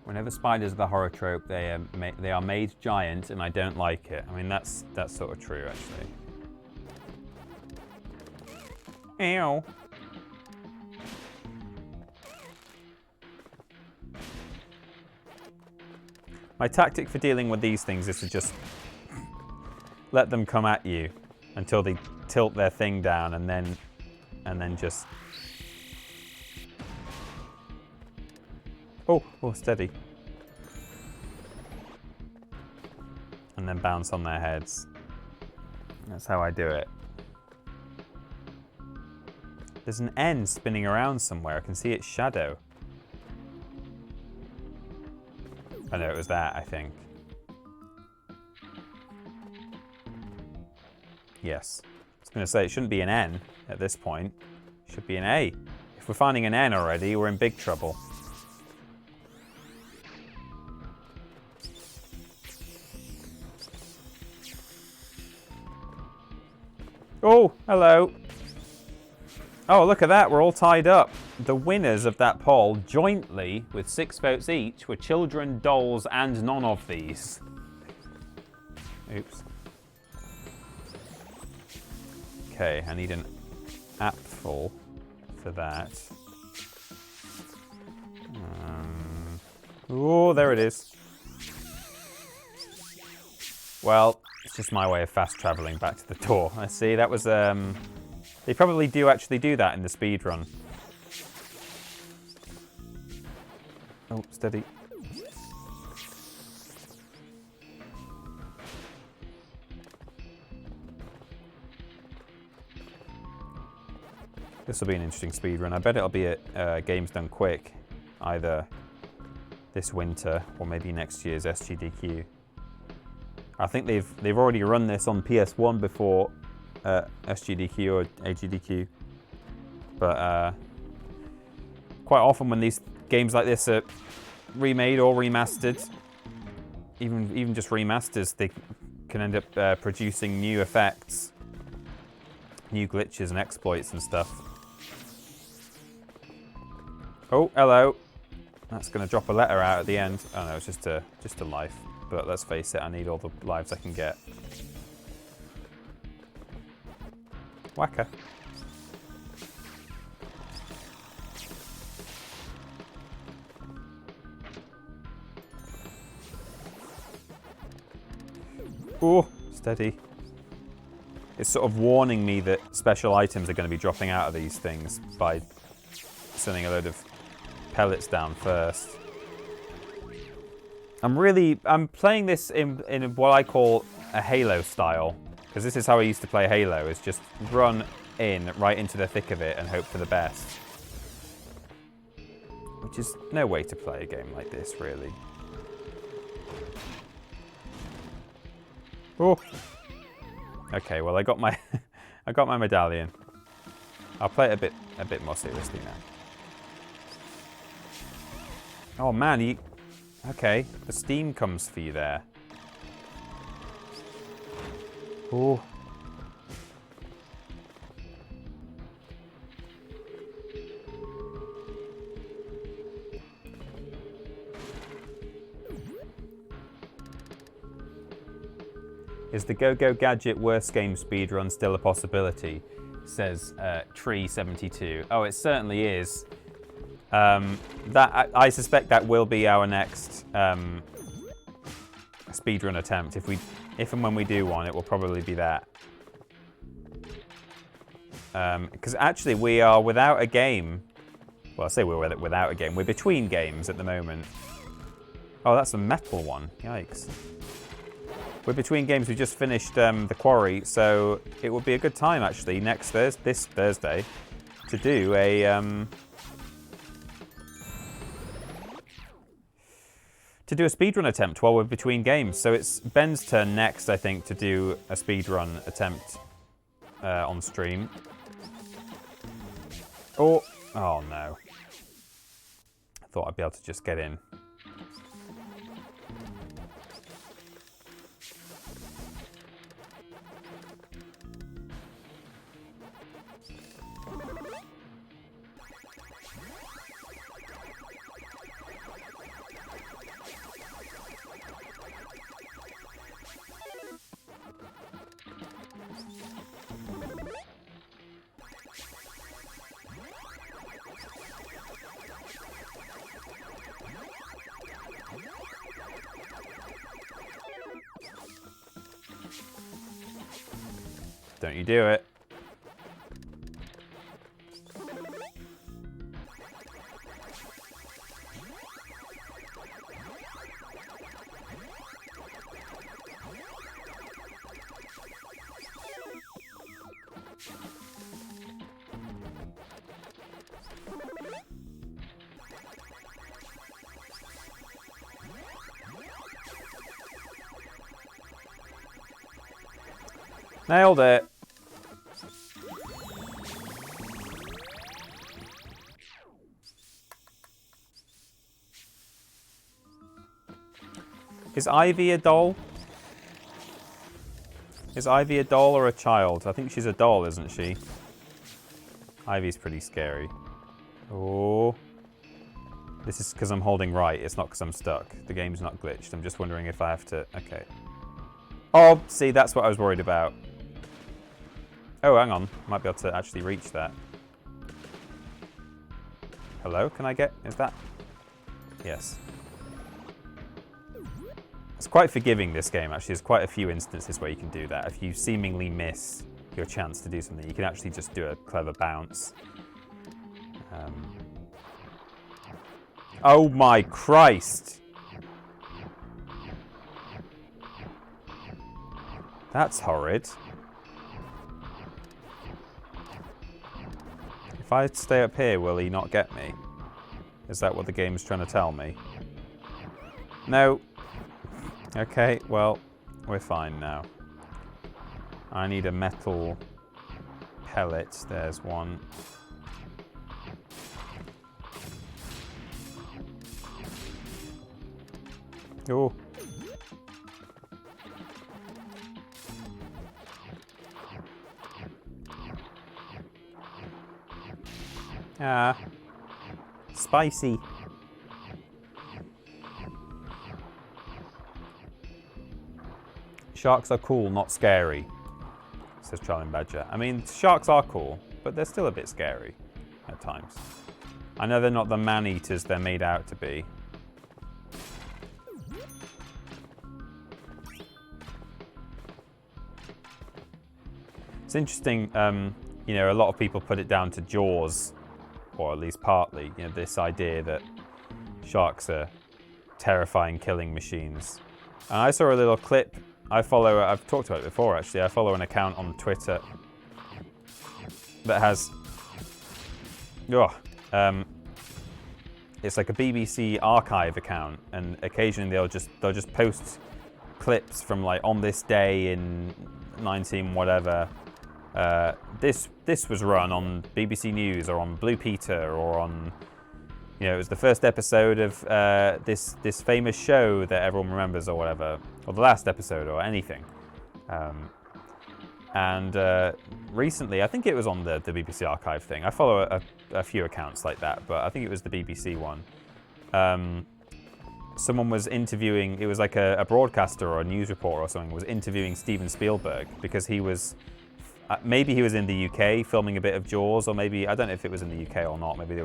Whenever spiders are the horror trope, they are made giant, and I don't like it. I mean, that's sort of true, actually. Ow. My tactic for dealing with these things is to just let them come at you until they tilt their thing down, and then just... Oh, steady. And then bounce on their heads. That's how I do it. There's an N spinning around somewhere. I can see its shadow. I know it was that, I think. Yes. I was going to say, it shouldn't be an N at this point. It should be an A. If we're finding an N already, we're in big trouble. Oh, hello. Oh, look at that. We're all tied up. The winners of that poll, jointly, with 6 votes each, were children, dolls, and none of these. Oops. Okay, I need an apple for that. Oh, there it is. Well, it's just my way of fast traveling back to the door. I see, that was, they probably do actually do that in the speed run. Oh, steady. This will be an interesting speed run. I bet it'll be at Games Done Quick, either this winter or maybe next year's SGDQ. I think they've already run this on PS1 before SGDQ or AGDQ, but quite often when these games like this are remade or remastered, even just remasters, they can end up producing new effects, new glitches and exploits and stuff. Oh, hello. That's going to drop a letter out at the end. Oh no, it's just a life. But let's face it, I need all the lives I can get. Whacker. Oh, steady. It's sort of warning me that special items are going to be dropping out of these things by sending a load of pellets down first. I'm playing this in what I call a Halo style, because this is how I used to play Halo, is just run in right into the thick of it and hope for the best. Which is no way to play a game like this, really. Oh. Okay, well I got my I got my medallion. I'll play it a bit more seriously now. Oh man, okay, the steam comes for you there. Oh. Is the Go-Go Gadget worst game speedrun still a possibility? Says Tree72. Oh, it certainly is. I suspect that will be our next speedrun attempt. If and when we do one, it will probably be that. Because actually, we are without a game. Well, I say we're without a game. We're between games at the moment. Oh, that's a metal one. Yikes. We're between games. We just finished the quarry, so it would be a good time actually this Thursday to do a speedrun attempt while we're between games. So it's Ben's turn next, I think, to do a speedrun attempt on stream. Oh no! I thought I'd be able to just get in. Don't you do it. Nailed it. Is Ivy a doll? Is Ivy a doll or a child? I think she's a doll, isn't she? Ivy's pretty scary. Oh. This is because I'm holding right. It's not because I'm stuck. The game's not glitched. I'm just wondering if I have to... Okay. Oh, see, that's what I was worried about. Oh, hang on. Might be able to actually reach that. Hello? Can I get... Is that... Yes. It's quite forgiving, this game, actually. There's quite a few instances where you can do that. If you seemingly miss your chance to do something, you can actually just do a clever bounce. Oh my Christ! That's horrid. If I stay up here, will he not get me? Is that what the game's trying to tell me? No. Okay, well, we're fine now. I need a metal pellet. There's one. Oh. Ah. Spicy. Sharks are cool, not scary, says Charlie Badger. I mean, sharks are cool, but they're still a bit scary at times. I know they're not the man-eaters they're made out to be. It's interesting, you know, a lot of people put it down to Jaws, or at least partly, you know, this idea that sharks are terrifying killing machines. And I saw a little clip. I've talked about it before actually, I follow an account on Twitter that has, it's like a BBC archive account, and occasionally they'll just post clips from like on this day in 19 whatever. This was run on BBC News or on Blue Peter or on, you know, it was the first episode of this famous show that everyone remembers or whatever, or the last episode or anything. And recently, I think it was on the BBC Archive thing. I follow a few accounts like that, but I think it was the BBC one. Someone was interviewing, it was like a broadcaster or a news reporter or something, was interviewing Steven Spielberg because he was, maybe he was in the UK filming a bit of Jaws, or maybe, I don't know if it was in the UK or not, maybe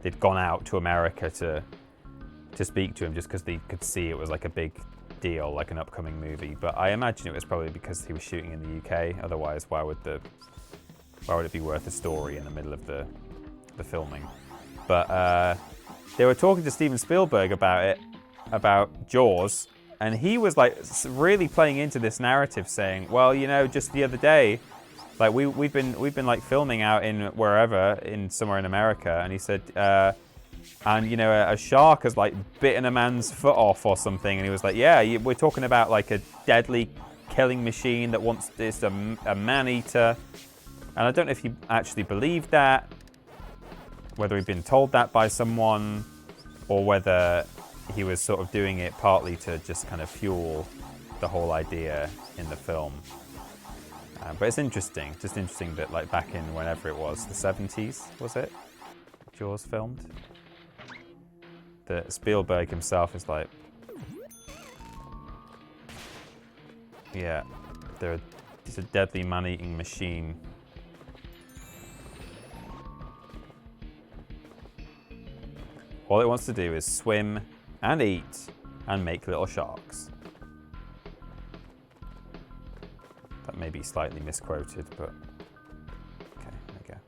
they'd gone out to America to speak to him just because they could see it was like a big deal, like an upcoming movie. But I imagine it was probably because he was shooting in the UK. Otherwise, why would it be worth a story in the middle of the filming? But they were talking to Steven Spielberg about Jaws, and he was like really playing into this narrative, saying, "Well, you know, just the other day, like we've been like filming out in wherever, in somewhere in America," and he said, and you know, a shark has like bitten a man's foot off or something, and he was like, "Yeah, we're talking about like a deadly killing machine that wants this a man-eater," and I don't know if he actually believed that, whether he'd been told that by someone, or whether he was sort of doing it partly to just kind of fuel the whole idea in the film. But it's interesting, just interesting that like back in whenever it was, the 70s, was it? Jaws filmed? That Spielberg himself is like, yeah, it's a deadly man-eating machine. All it wants to do is swim and eat and make little sharks. That may be slightly misquoted, but okay, there we go.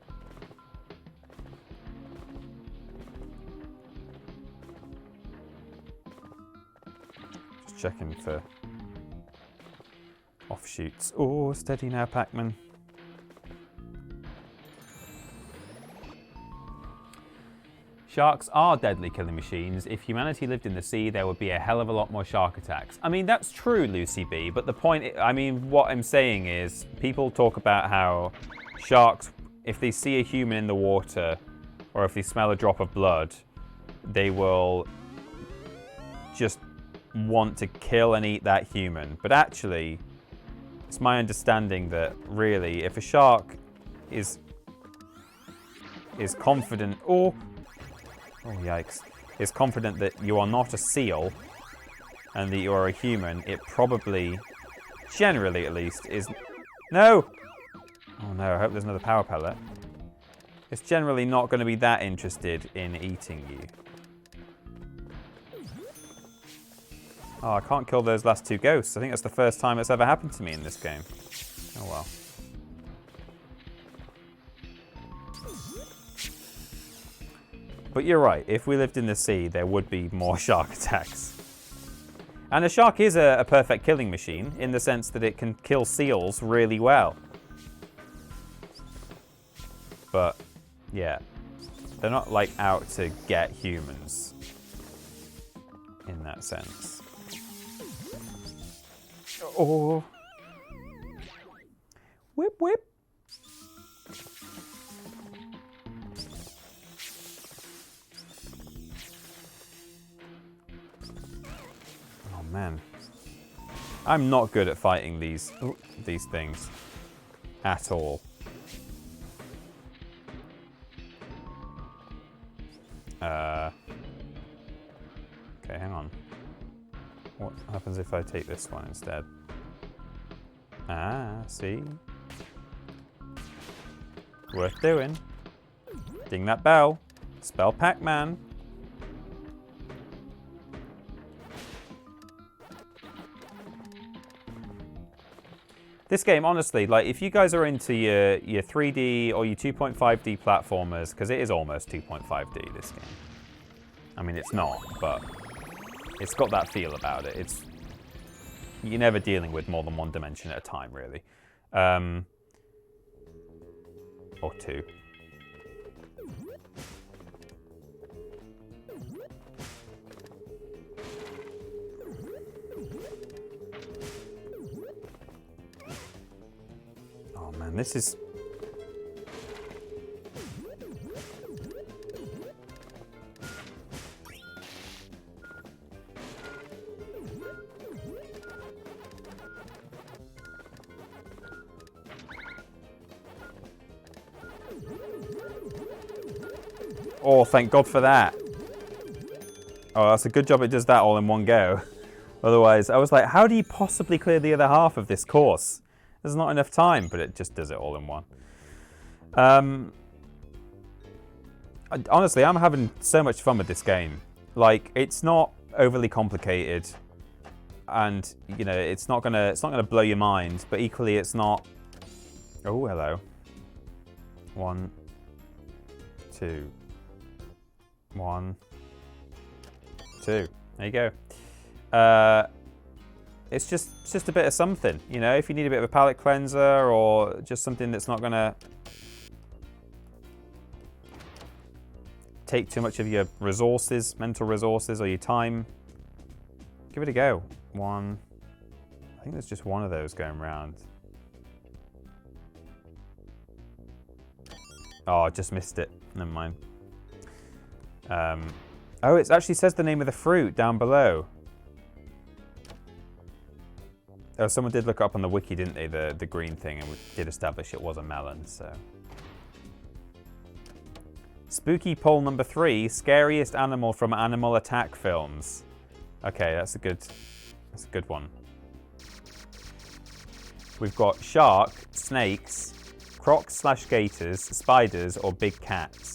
Just checking for offshoots. Oh, steady now, Pac-Man. Sharks are deadly killing machines. If humanity lived in the sea, there would be a hell of a lot more shark attacks. I mean, that's true, Lucy B, but the point, I mean, what I'm saying is, people talk about how sharks, if they see a human in the water, or if they smell a drop of blood, they will just want to kill and eat that human. But actually, it's my understanding that really, if a shark is confident, oh yikes, is confident that you are not a seal and that you are a human, it probably, generally at least, is... No! Oh no, I hope there's another power pellet. It's generally not going to be that interested in eating you. Oh, I can't kill those last two ghosts. I think that's the first time it's ever happened to me in this game. Oh well. But you're right, if we lived in the sea, there would be more shark attacks. And a shark is a perfect killing machine, in the sense that it can kill seals really well. But, yeah, they're not like out to get humans, in that sense. Oh. Whip, whip. Man, I'm not good at fighting these things at all. Okay, hang on. What happens if I take this one instead? Ah, see? Worth doing. Ding that bell. Spell Pac-Man. This game, honestly, like if you guys are into your 3D or your 2.5D platformers, because it is almost 2.5D, this game. I mean, it's not, but it's got that feel about it. You're never dealing with more than one dimension at a time, really. Or two. this is... Oh, thank God for that. Oh, that's a good job it does that all in one go. Otherwise, I was like, how do you possibly clear the other half of this course? There's not enough time, but it just does it all in one. Honestly, I'm having so much fun with this game. Like, it's not overly complicated, and you know, it's not gonna blow your mind. But equally, it's not. Oh, hello. 1, 2, 1, 2. There you go. It's just a bit of something, you know. If you need a bit of a palate cleanser or just something that's not gonna take too much of your resources, mental resources, or your time, give it a go. I think there's just one of those going around. Oh, I just missed it. Never mind. Oh, it actually says the name of the fruit down below. Oh, someone did look up on the wiki, didn't they? The green thing, and we did establish it was a melon, so. Spooky poll number 3, scariest animal from animal attack films. Okay, that's a good one. We've got shark, snakes, crocs/gators, spiders, or big cats.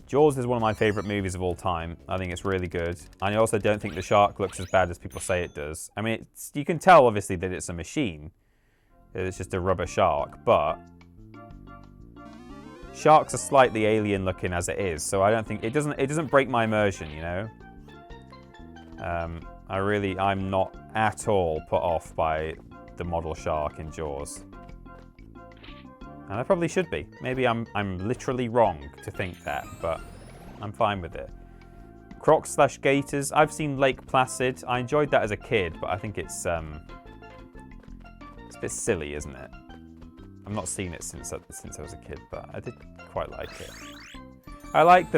Jaws is one of my favourite movies of all time. I think it's really good. And I also don't think the shark looks as bad as people say it does. I mean, you can tell, obviously, that it's a machine. It's just a rubber shark, but sharks are slightly alien looking as it is, so I don't think... It doesn't break my immersion, you know? I'm not at all put off by the model shark in Jaws. And I probably should be. Maybe I'm literally wrong to think that, but I'm fine with it. Crocs/gators. I've seen Lake Placid. I enjoyed that as a kid, but I think it's a bit silly, isn't it? I've not seen it since I was a kid, but I did quite like it. I like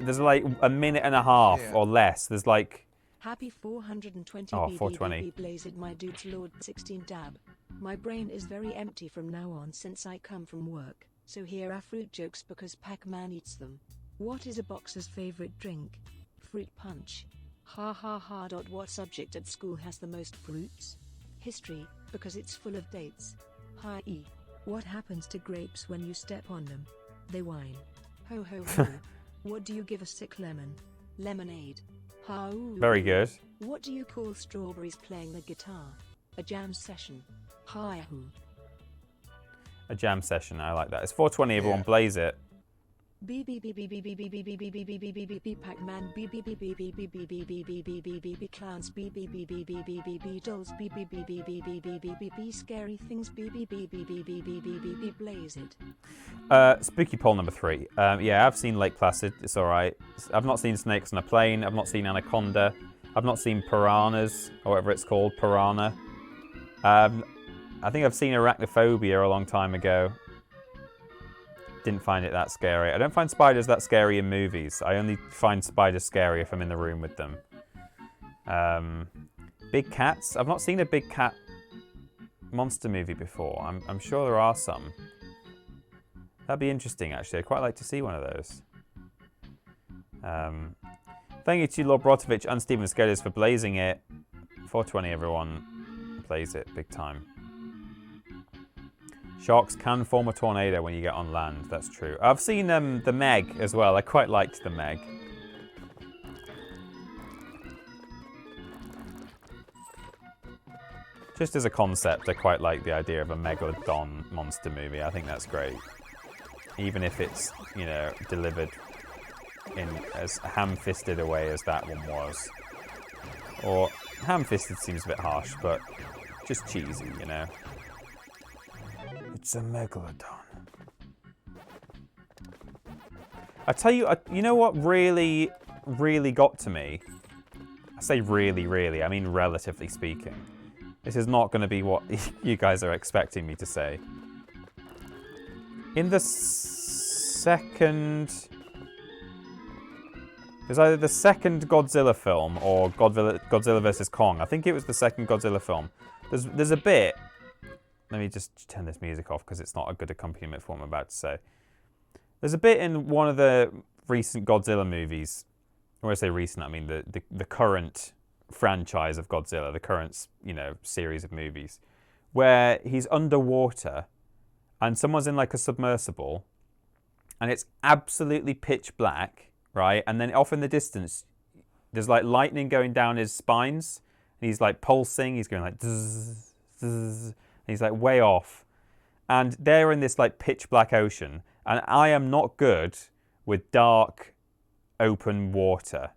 there's like a minute and a half or less. There's like... Happy 420 Oh, 420. Blazed my dude's Lord 16 dab. My brain is very empty from now on since I come from work, so here are fruit jokes because Pac-Man eats them. What is a boxer's favorite drink? Fruit punch. Ha ha ha. What subject at school has the most fruits? History, because it's full of dates. Hi. What happens to grapes when you step on them? They whine. Ho ho ho. What do you give a sick lemon? Lemonade. How? Very good. What do you call strawberries playing the guitar? A jam session. Hi-hoo. A jam session, I like that. It's 420, everyone blaze it. B B B B B B B B B B B B B B B B Pac-Man B B B B B B B B B B B B B B Clowns B B B B B B B B Dolls B B B B B B B B B B Scary Things B B B B B B B B B B Blaze it. Spooky poll number 3. Yeah, I've seen Lake Placid. It's all right. I've not seen snakes on a plane. I've not seen anaconda. I've not seen piranhas, or whatever it's called, piranha. I think I've seen arachnophobia a long time ago. Didn't find it that scary. I don't find spiders that scary in movies. I only find spiders scary if I'm in the room with them. Big cats. I've not seen a big cat monster movie before. I'm sure there are some. That'd be interesting, actually. I'd quite like to see one of those. Thank you to Lord Brotovich and Steven Skedders for blazing it. 420, everyone. Blaze it big time. Sharks can form a tornado when you get on land. That's true. I've seen the Meg as well. I quite liked the Meg. Just as a concept, I quite like the idea of a Megalodon monster movie. I think that's great. Even if it's, you know, delivered in as ham-fisted a way as that one was. Or ham-fisted seems a bit harsh, but just cheesy, you know. It's a megalodon. I tell you, you know what really got to me? I say really, really, I mean relatively speaking. This is not going to be what you guys are expecting me to say. In the second... It was either the second Godzilla film or Godzilla vs. Kong. I think it was the second Godzilla film. There's a bit... Let me just turn this music off because it's not a good accompaniment for what I'm about to say. There's a bit in one of the recent Godzilla movies. When I say recent, I mean the current franchise of Godzilla, the current, series of movies, where he's underwater and someone's in like a submersible and it's absolutely pitch black, right? And then off in the distance, there's like lightning going down his spines and he's like pulsing, he's going like zzz, zzz, and he's like way off. And they're in this like pitch black ocean. And I am not good with dark, open water,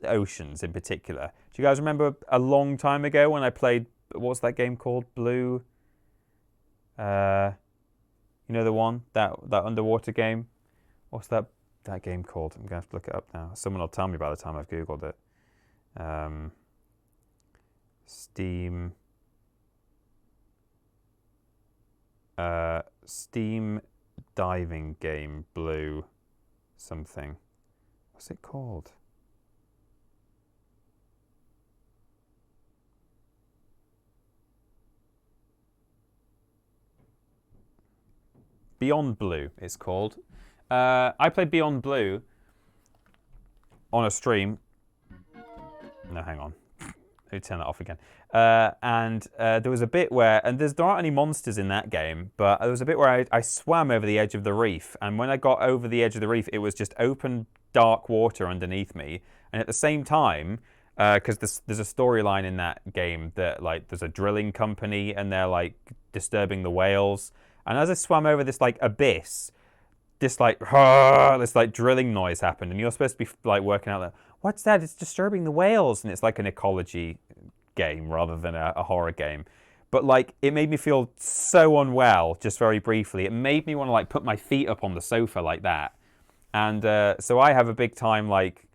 oceans in particular. Do you guys remember a long time ago when I played, what's that game called? Blue? You know the one? That underwater game? What's that game called? I'm going to have to look it up now. Someone will tell me by the time I've Googled it. Steam diving game, Blue something. What's it called? Beyond Blue, it's called. I played Beyond Blue on a stream. No, hang on. Let me turn that off again. And there was a bit where, and there aren't any monsters in that game, but there was a bit where I swam over the edge of the reef. And when I got over the edge of the reef, it was just open, dark water underneath me. And at the same time, because there's a storyline in that game that like there's a drilling company and they're like disturbing the whales. And as I swam over this like abyss, this like drilling noise happened, and you're supposed to be like working out that what's that? It's disturbing the whales, and it's like an ecology game rather than a horror game. But like it made me feel so unwell just very briefly. It made me want to like put my feet up on the sofa like that. And so I have a big time like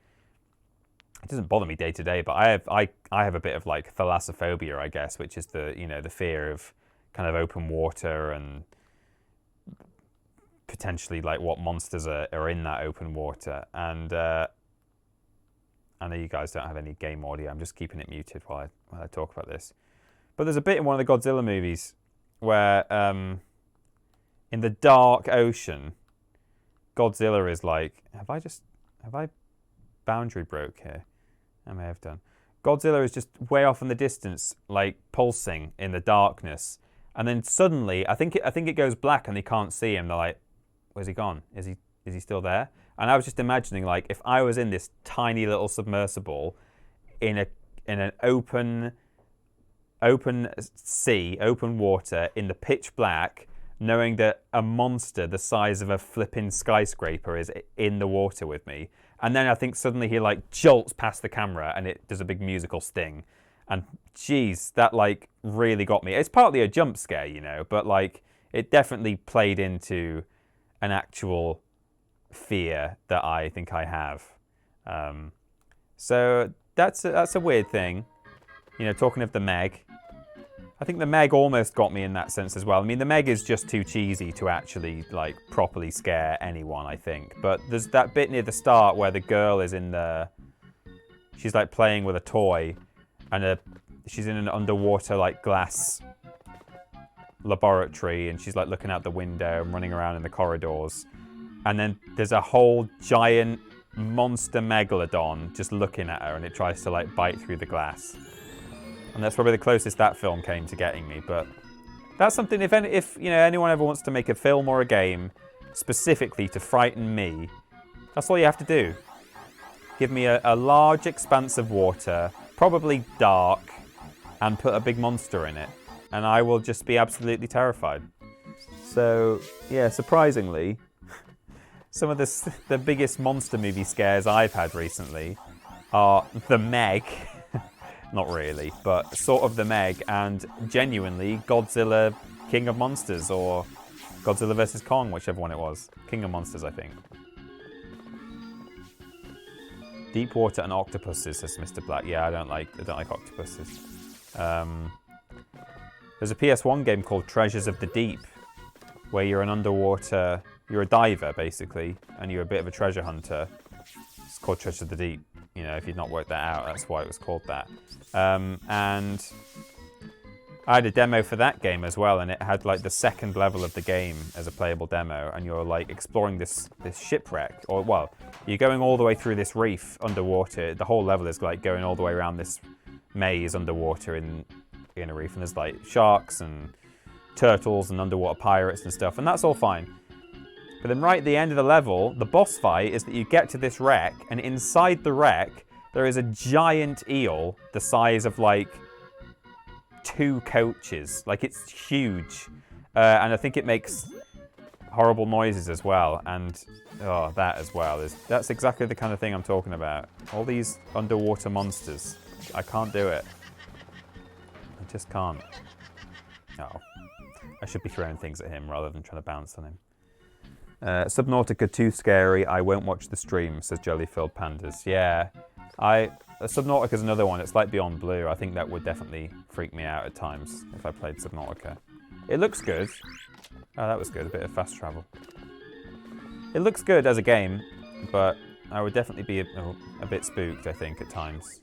it doesn't bother me day to day, but I have a bit of like thalassophobia, I guess, which is the the fear of kind of open water and potentially like what monsters are in that open water. And I know you guys don't have any game audio. I'm just keeping it muted while I talk about this. But there's a bit in one of the Godzilla movies where in the dark ocean, Godzilla is like, have I boundary broke here? I may have done. Godzilla is just way off in the distance, like pulsing in the darkness. And then suddenly, I think it goes black and they can't see him. They're like, where's he gone? Is he still there? And I was just imagining, like, if I was in this tiny little submersible in an open sea, open water, in the pitch black, knowing that a monster the size of a flipping skyscraper is in the water with me. And then I think suddenly he, like, jolts past the camera and it does a big musical sting. And, geez, that, like, really got me. It's partly a jump scare, but, like, it definitely played into an actual fear that I think I have. So that's a weird thing. Talking of the Meg, I think the Meg almost got me in that sense as well. I mean, the Meg is just too cheesy to actually like properly scare anyone, I think. But there's that bit near the start where the girl is she's like playing with a toy, and she's in an underwater like glass laboratory, and she's like looking out the window and running around in the corridors. And then there's a whole giant monster megalodon just looking at her, and it tries to like bite through the glass. And that's probably the closest that film came to getting me. But that's something, if anyone ever wants to make a film or a game specifically to frighten me, that's all you have to do. Give me a large expanse of water, probably dark, and put a big monster in it, and I will just be absolutely terrified. So, yeah, surprisingly, some of the biggest monster movie scares I've had recently are The Meg, not really, but sort of The Meg, and genuinely Godzilla King of Monsters, or Godzilla vs. Kong, whichever one it was. King of Monsters, I think. Deep water and octopuses, says Mr. Black. Yeah, I don't like octopuses. There's a PS1 game called Treasures of the Deep, where you're a diver basically, and you're a bit of a treasure hunter. It's called Treasures of the Deep. You know, if you've not worked that out, that's why it was called that. And I had a demo for that game as well, and it had like the second level of the game as a playable demo, and you're like exploring this shipwreck, or well, you're going all the way through this reef underwater. The whole level is like going all the way around this maze underwater in a reef, and there's like sharks and turtles and underwater pirates and stuff, and that's all fine. But then right at the end of the level, the boss fight is that you get to this wreck, and inside the wreck there is a giant eel the size of like 2 coaches. Like, it's huge, and I think it makes horrible noises as well, and that as well that's exactly the kind of thing I'm talking about. All these underwater monsters, I can't do it. I just can't. Oh, I should be throwing things at him rather than trying to bounce on him. Subnautica too scary, I won't watch the stream, says Jelly-Filled Pandas. Yeah, Subnautica is another one. It's like Beyond Blue. I think that would definitely freak me out at times if I played Subnautica. It looks good. Oh, that was good. A bit of fast travel. It looks good as a game, but I would definitely be a bit spooked, I think, at times.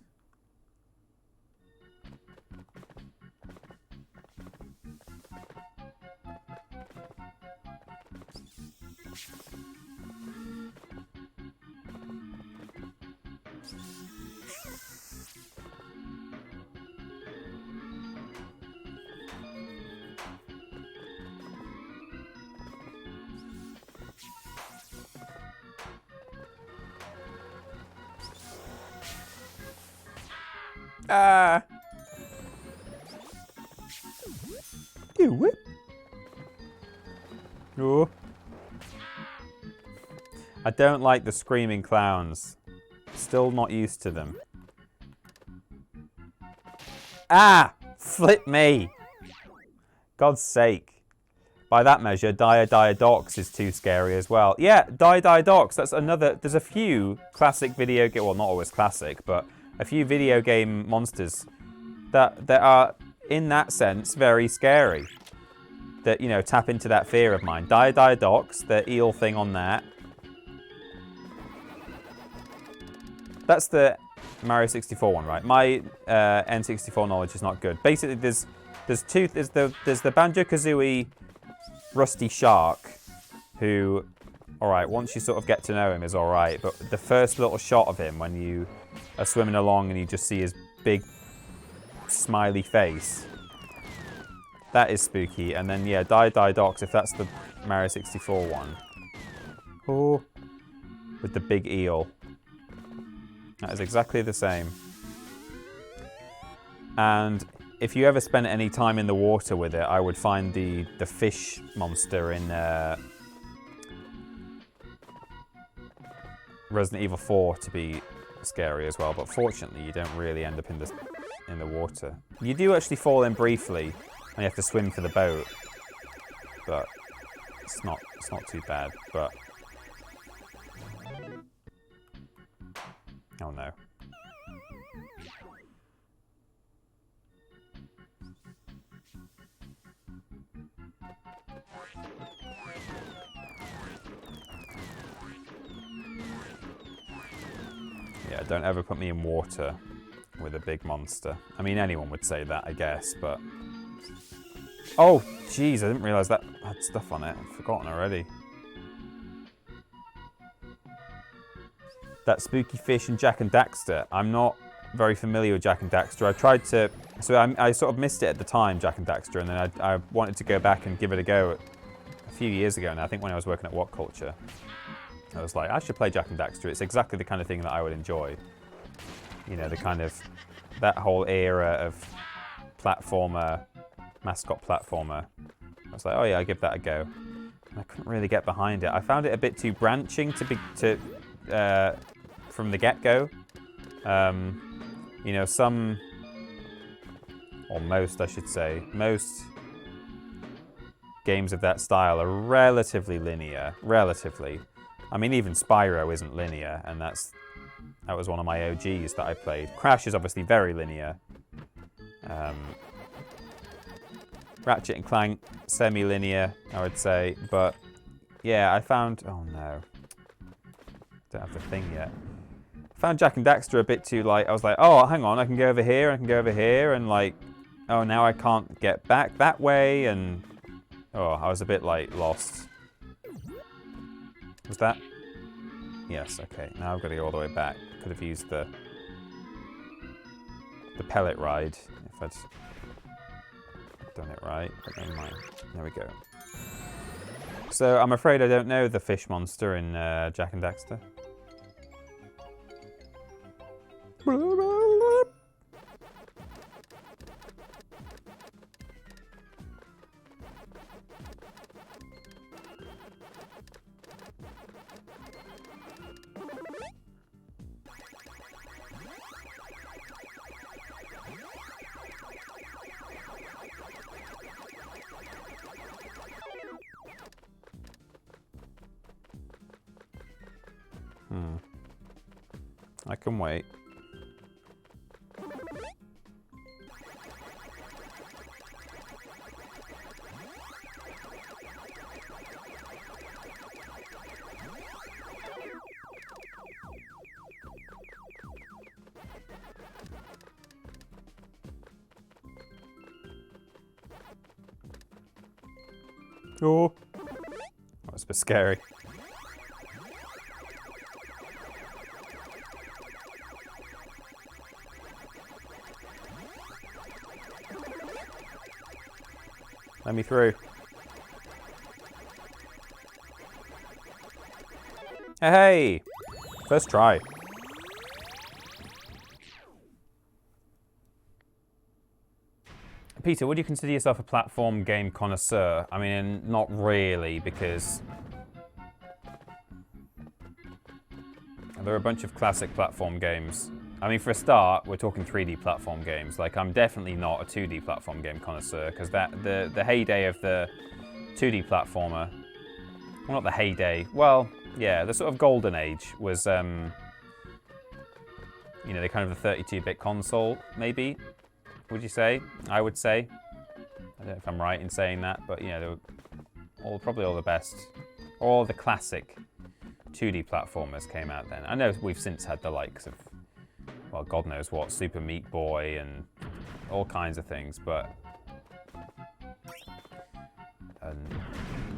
Ah! Do it. Oh. I don't like the screaming clowns. Still not used to them. Ah! Flip me! God's sake. By that measure, Dire Docks is too scary as well. Yeah, Dire Docks, that's another... There's a few classic video game... Well, not always classic, but a few video game monsters that are, in that sense, very scary. That, you know, tap into that fear of mine. Dire Docks, the eel thing on that. That's the Mario 64 one, right? My N64 knowledge is not good. Basically, there's the Banjo-Kazooie Rusty Shark, who, all right, once you sort of get to know him, is all right. But the first little shot of him when you are swimming along and you just see his big smiley face, that is spooky. And then, yeah, Dire Docks, if that's the Mario 64 one. Oh, with the big eel. That is exactly the same. And if you ever spent any time in the water with it, I would find the fish monster in Resident Evil 4 to be scary as well. But fortunately, you don't really end up in the water. You do actually fall in briefly, and you have to swim for the boat. But it's not too bad. But oh no. Yeah, don't ever put me in water with a big monster. I mean, anyone would say that, I guess, but... Oh, jeez, I didn't realise that had stuff on it. I've forgotten already. That spooky fish in Jak and Daxter. I'm not very familiar with Jak and Daxter. I tried to... So I sort of missed it at the time, Jak and Daxter, and then I wanted to go back and give it a go a few years ago, and I think when I was working at What Culture, I was like, I should play Jak and Daxter. It's exactly the kind of thing that I would enjoy. You know, the kind of... That whole era of platformer, mascot platformer. I was like, oh yeah, I'll give that a go. And I couldn't really get behind it. I found it a bit too branching from the get-go. You know, some, or most I should say, most games of that style are relatively linear. Relatively. I mean, even Spyro isn't linear, and that's That was one of my OGs that I played. Crash is obviously very linear. Ratchet and Clank, semi-linear, I would say. But yeah, I found... Oh no. Don't have the thing yet. I found Jak and Daxter a bit too like... I was like, oh, hang on, I can go over here, I can go over here, and like... Oh, now I can't get back that way, and... Oh, I was a bit like lost. Was that? Yes, okay. Now I've got to go all the way back. Could have used the pellet ride if I'd done it right, but never mind. There we go. So I'm afraid I don't know the fish monster in Jak and Daxter. I can wait. Oh, that's a bit scary. Let me through. Hey! First try. Peter, would you consider yourself a platform game connoisseur? I mean, not really, because there are a bunch of classic platform games. I mean, for a start, we're talking 3D platform games. Like, I'm definitely not a 2D platform game connoisseur, because the heyday of the 2D platformer, well, not the heyday, well, yeah, the sort of golden age was, you know, the kind of the 32-bit console, maybe, would you say? I would say. I don't know if I'm right in saying that, but, you know, they were probably all the best, all the classic 2D platformers came out then. I know we've since had the likes of, well, God knows what, Super Meat Boy and all kinds of things, but, and,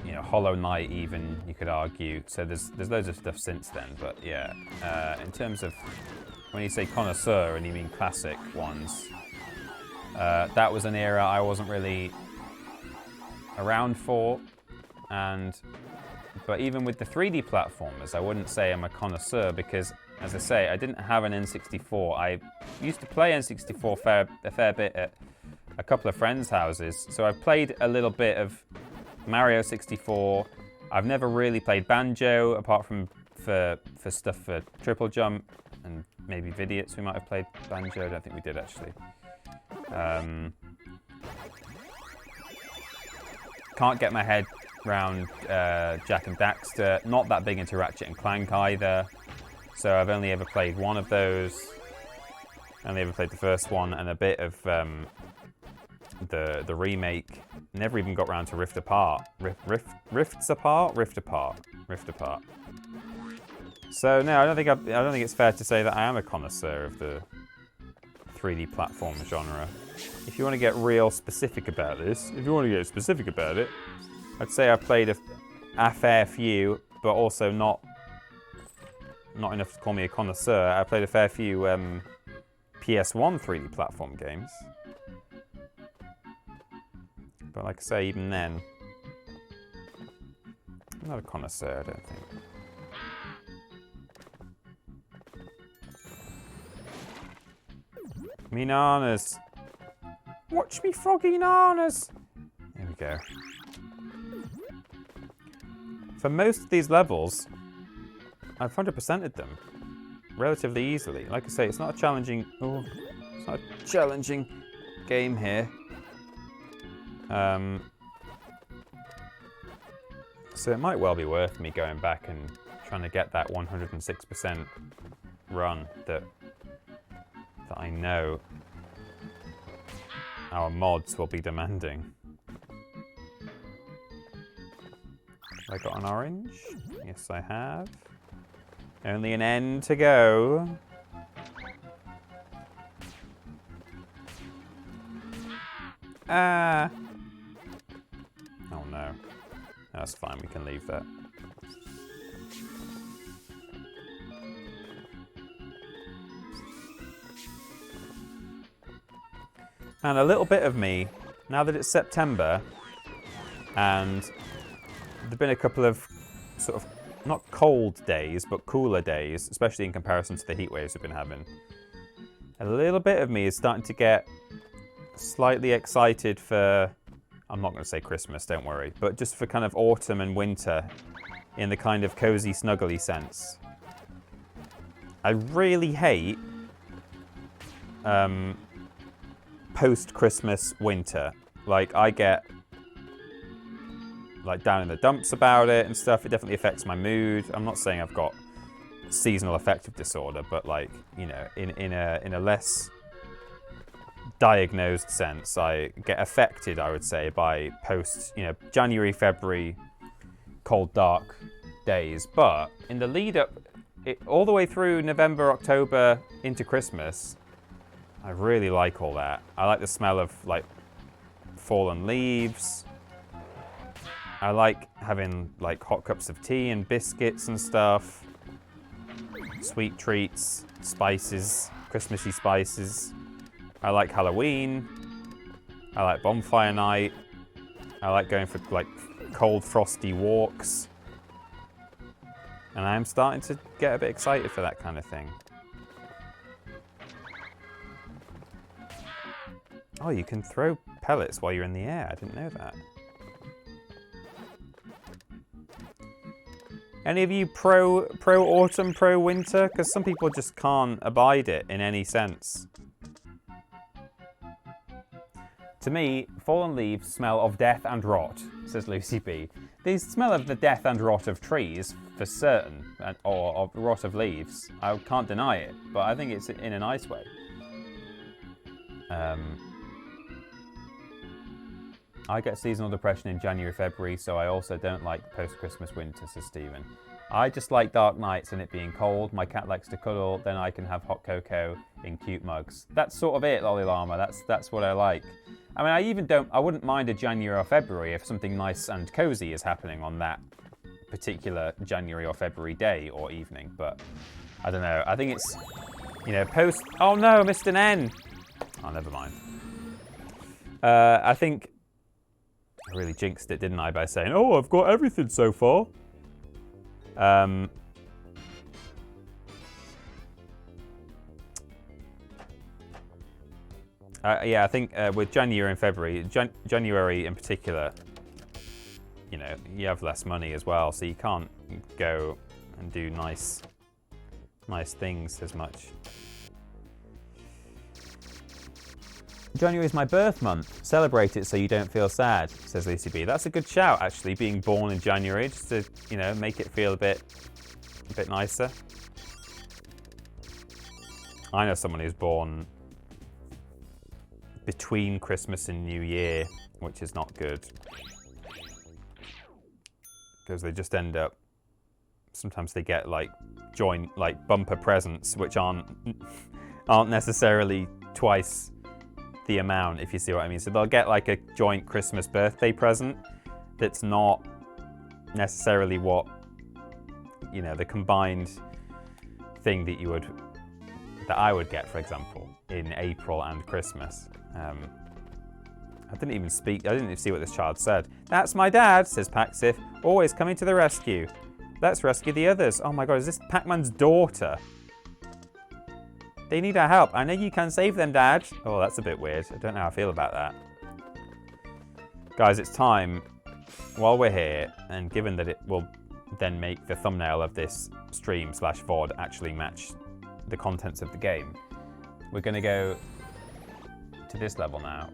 you know, Hollow Knight even, you could argue. So there's loads of stuff since then, but yeah. In terms of, when you say connoisseur and you mean classic ones, that was an era I wasn't really around for, but even with the 3D platformers, I wouldn't say I'm a connoisseur because, as I say, I didn't have an N64. I used to play N64 a fair bit at a couple of friends' houses, so I've played a little bit of Mario 64. I've never really played Banjo, apart from for stuff for TripleJump and maybe Vidiots. We might have played Banjo. I don't think we did, actually. Can't get my head around Jak and Daxter. Not that big into Ratchet and Clank either. So I've only ever played one of those. Only ever played the first one and a bit of the remake. Never even got around to Rift Apart. Rifts Apart? Rift Apart. Rift Apart. So no, I don't think it's fair to say that I am a connoisseur of the 3D platform genre. If you want to get real specific about this, I'd say I played a fair few, but also not enough to call me a connoisseur. I played a fair few PS1 3D platform games. But like I say, even then, I'm not a connoisseur, I don't think. Me nanas. Watch me froggy nanas. There we go. For most of these levels, I've 100%ed them relatively easily. Like I say, it's not a challenging. Oh, it's not a challenging game here. So it might well be worth me going back and trying to get that 106% run that I know our mods will be demanding. Have I got an orange? Yes, I have. Only an N to go. Ah! Oh no. That's fine, we can leave that. And a little bit of me, now that it's September, and there've been a couple of sort of, not cold days, but cooler days, especially in comparison to the heat waves we've been having. A little bit of me is starting to get slightly excited for, I'm not going to say Christmas, don't worry, but just for kind of autumn and winter in the kind of cozy, snuggly sense. I really hate post-Christmas winter. Like, I get like down in the dumps about it and stuff. It definitely affects my mood. I'm not saying I've got seasonal affective disorder, but like, you know, in a less diagnosed sense, I get affected, I would say, by post, you know, January, February, cold, dark days. But in the lead up, all the way through November, October, into Christmas, I really like all that. I like the smell of like fallen leaves. I like having like hot cups of tea and biscuits and stuff. Sweet treats, spices, Christmassy spices. I like Halloween. I like bonfire night. I like going for like cold, frosty walks. And I am starting to get a bit excited for that kind of thing. Oh, you can throw pellets while you're in the air. I didn't know that. Any of you pro autumn, pro winter? Because some people just can't abide it in any sense. To me, fallen leaves smell of death and rot, says Lucy B. They smell of the death and rot of trees, for certain, or of rot of leaves. I can't deny it, but I think it's in a nice way. I get seasonal depression in January, February, so I also don't like post-Christmas winter, says Stephen. I just like dark nights and it being cold. My cat likes to cuddle, then I can have hot cocoa in cute mugs. That's sort of it, Lolly Llama. That's what I like. I mean, I wouldn't mind a January or February if something nice and cozy is happening on that particular January or February day or evening, but I don't know. I think it's, you know, oh no, I missed an N. Oh, never mind. I think I really jinxed it, didn't I, by saying, oh, I've got everything so far. Yeah, I think with January and February, January in particular, you know, you have less money as well, so you can't go and do nice things as much. January is my birth month. Celebrate it so you don't feel sad, says Lucy B. That's a good shout, actually, being born in January, just to, you know, make it feel a bit nicer. I know someone who's born between Christmas and New Year, which is not good. Because they just end up, sometimes they get like bumper presents, which aren't necessarily twice the amount, if you see what I mean. So they'll get like a joint Christmas birthday present that's not necessarily what, you know, the combined thing that I would get, for example, in April and Christmas. I didn't even see what this child said. That's my dad, says Paxif, always coming to the rescue. Let's rescue the others. Oh my god, is this Pac-Man's daughter? They need our help. I know you can save them, Dad. Oh, that's a bit weird. I don't know how I feel about that. Guys, it's time, while we're here, and given that it will then make the thumbnail of this stream/VOD actually match the contents of the game, we're going to go to this level now.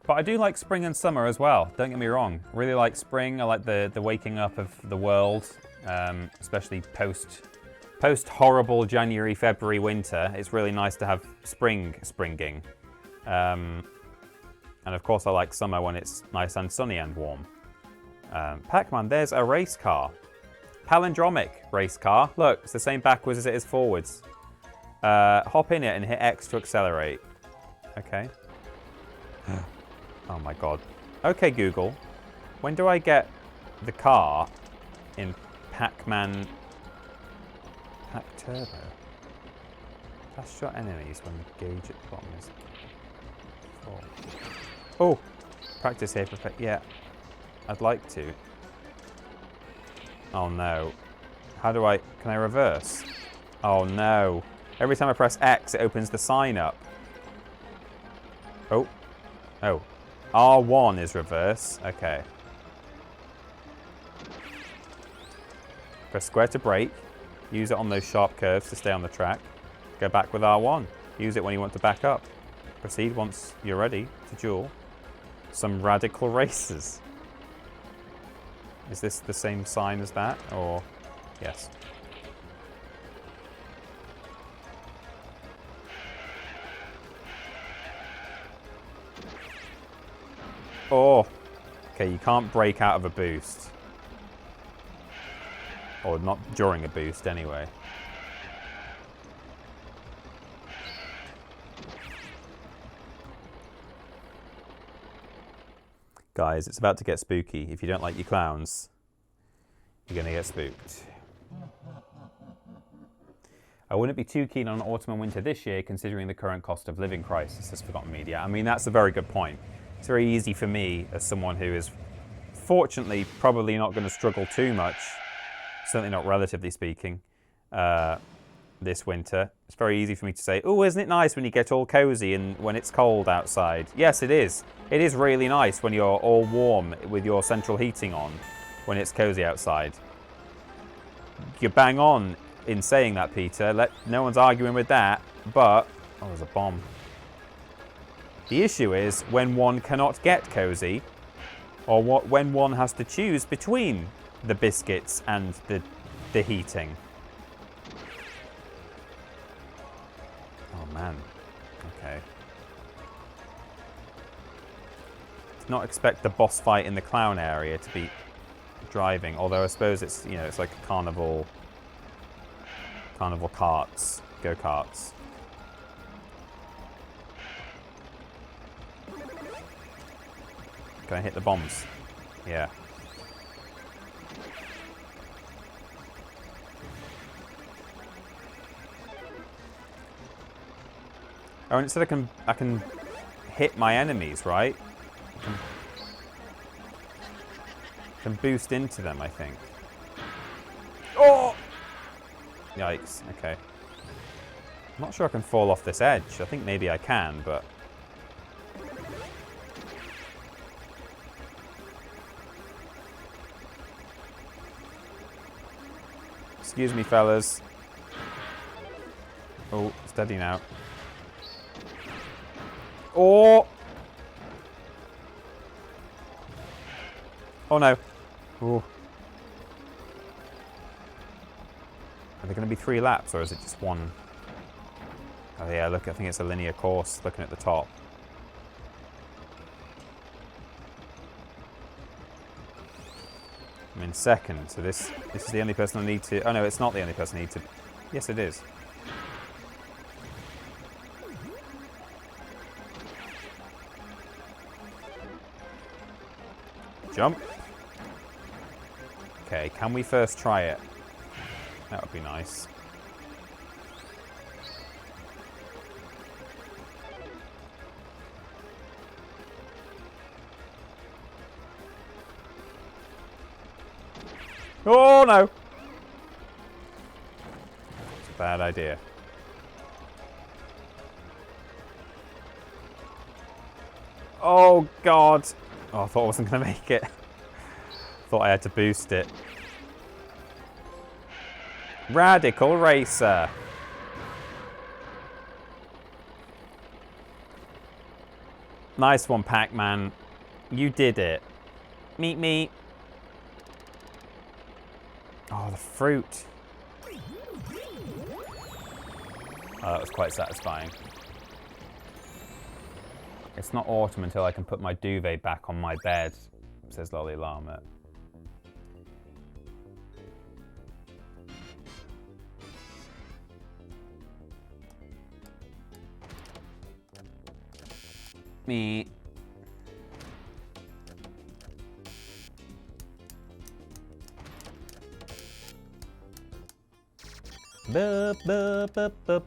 But I do like spring and summer as well, don't get me wrong. Really like spring, I like the waking up of the world, especially post horrible January, February, winter. It's really nice to have springing. And of course I like summer when it's nice and sunny and warm. Pac-Man, there's a race car. Palindromic race car. Look, it's the same backwards as it is forwards. Hop in it and hit X to accelerate. Okay. Oh my god. Okay, Google. When do I get the car in Pac-Man... Pac Turbo? Fast shot enemies when the gauge at the bottom is full. Oh! Practice here. Yeah. I'd like to. Oh no. How do I... Can I reverse? Oh no. Every time I press X, it opens the sign up. Oh. Oh. R1 is reverse. Okay. Press square to brake. Use it on those sharp curves to stay on the track. Go back with R1. Use it when you want to back up. Proceed once you're ready to duel. Some radical races. Is this the same sign as that? Or... Yes. Oh, okay, you can't break out of a boost. Or not during a boost, anyway. Guys, it's about to get spooky. If you don't like your clowns, you're going to get spooked. I wouldn't be too keen on autumn and winter this year, considering the current cost of living crisis, has Forgotten Media. I mean, that's a very good point. It's very easy for me, as someone who is fortunately probably not going to struggle too much, certainly not relatively speaking, this winter. It's very easy for me to say, oh, isn't it nice when you get all cozy and when it's cold outside? Yes, it is. It is really nice when you're all warm with your central heating on when it's cozy outside. You're bang on in saying that, Peter. No one's arguing with that, but... Oh, there's a bomb. The issue is when one cannot get cozy, or when one has to choose between the biscuits and the heating. Oh man, okay. Did not expect the boss fight in the clown area to be driving, although I suppose it's, you know, it's like a carnival carts, go-karts. Can I hit the bombs? Yeah. Oh, and it said I can hit my enemies, right? I can boost into them, I think. Oh! Yikes, okay. I'm not sure I can fall off this edge. I think maybe I can, but... Excuse me, fellas. Oh, steady now. Oh! Oh no. Oh. Are there going to be 3 laps, or is it just one? Oh yeah, look, I think it's a linear course, looking at the top. I'm in second, so this is the only person I need to... Oh no, it's not the only person I need to... Yes, it is. Jump. Okay, can we first try it? That would be nice. Oh no! It's a bad idea. Oh god! Oh, I thought I wasn't going to make it. Thought I had to boost it. Radical Racer. Nice one, Pac-Man. You did it. Meet me. Oh, the fruit. Oh, that was quite satisfying. It's not autumn until I can put my duvet back on my bed, says Lolly Llama. Me. Bup, bup, bup, bup.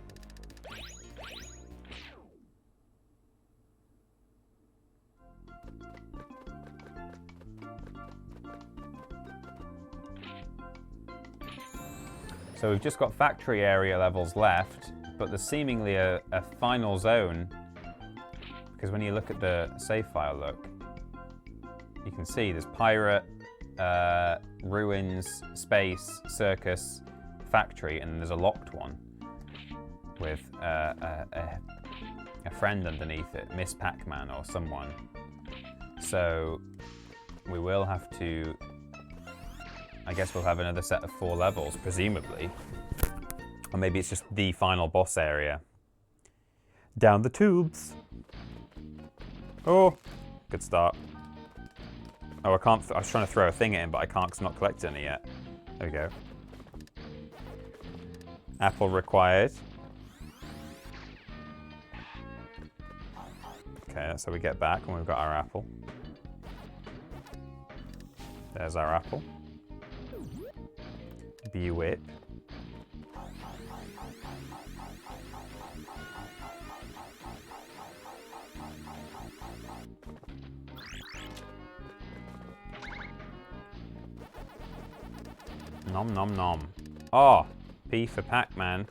So we've just got factory area levels left, but there's seemingly a final zone, because when you look at the save file, look, you can see there's pirate, ruins, space, circus, factory, and there's a locked one with a friend underneath it, Miss Pac-Man or someone. So we will have to, I guess we'll have another set of 4 levels, presumably. Or maybe it's just the final boss area. Down the tubes. Oh, good start. Oh, I can't, I was trying to throw a thing at him, but I can't because I'm not collecting any yet. There we go. Apple required. Okay, that's how we get back when we've got our apple. There's our apple. Whip. Nom nom nom. Oh, P for Pac-Man.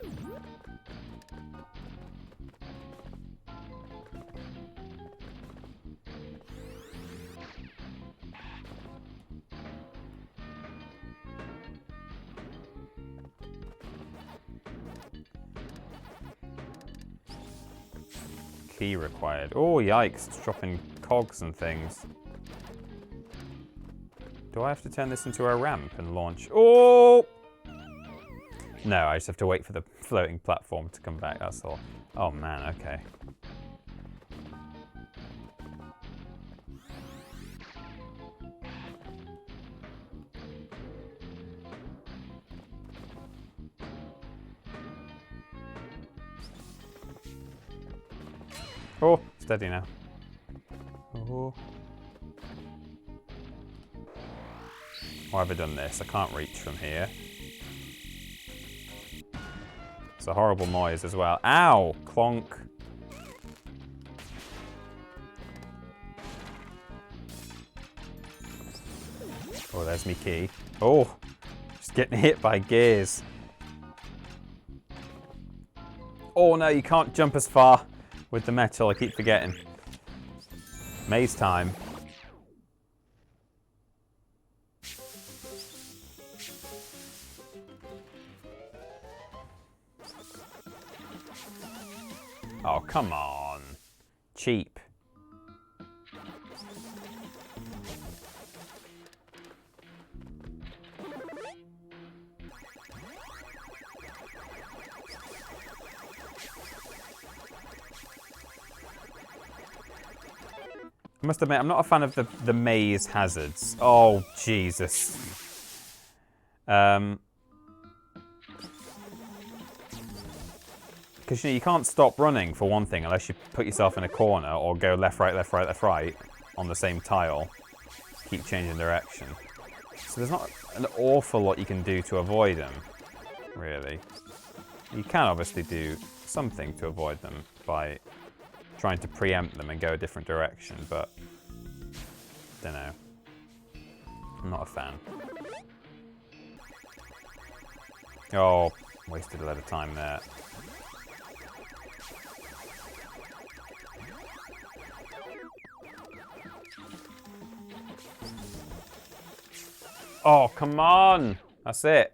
Key required. Oh, yikes. It's dropping cogs and things. Do I have to turn this into a ramp and launch? Oh! No, I just have to wait for the floating platform to come back, that's all. Oh, man, okay. Oh, steady now. Oh. Why have I done this? I can't reach from here. It's a horrible noise as well. Ow! Clonk. Oh, there's me key. Oh! Just getting hit by gears. Oh no, you can't jump as far with the metal, I keep forgetting. Maze time. Oh, come on. Cheap. I must admit, I'm not a fan of the maze hazards. Oh, Jesus. Because you know, you can't stop running, for one thing, unless you put yourself in a corner or go left, right, left, right, left, right on the same tile. Keep changing direction. So there's not an awful lot you can do to avoid them, really. You can obviously do something to avoid them by trying to preempt them and go a different direction, but don't know. I'm not a fan. Oh, wasted a lot of time there. Oh, come on! That's it.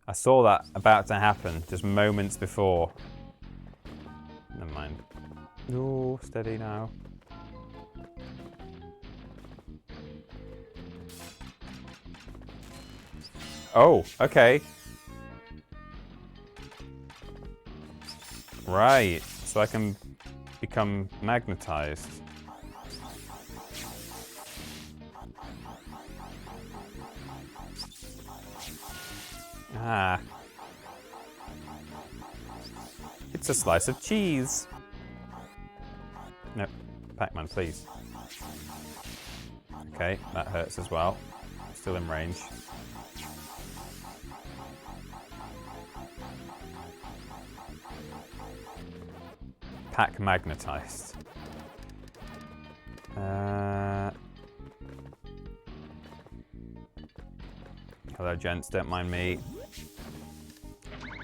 I saw that about to happen just moments before. Never mind. No, steady now. Oh, okay. Right, so I can become magnetized. Ah. It's a slice of cheese. No, Pac-Man, please. Okay, that hurts as well. Still in range. Pac magnetized. Hello, gents. Don't mind me.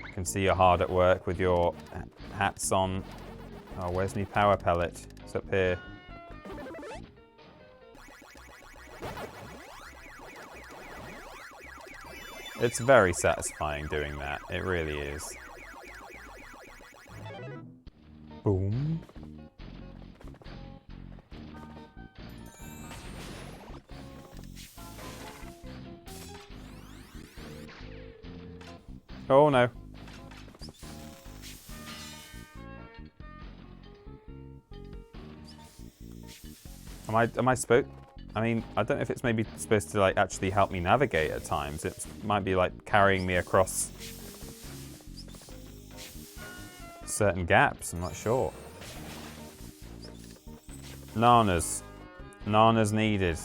I can see you're hard at work with your hats on. Oh, where's my power pellet? It's up here. It's very satisfying doing that. It really is. Boom. Oh no. Am I supposed? I mean, I don't know if it's maybe supposed to like actually help me navigate at times. It might be like carrying me across certain gaps. I'm not sure. Nanas. Nanas needed.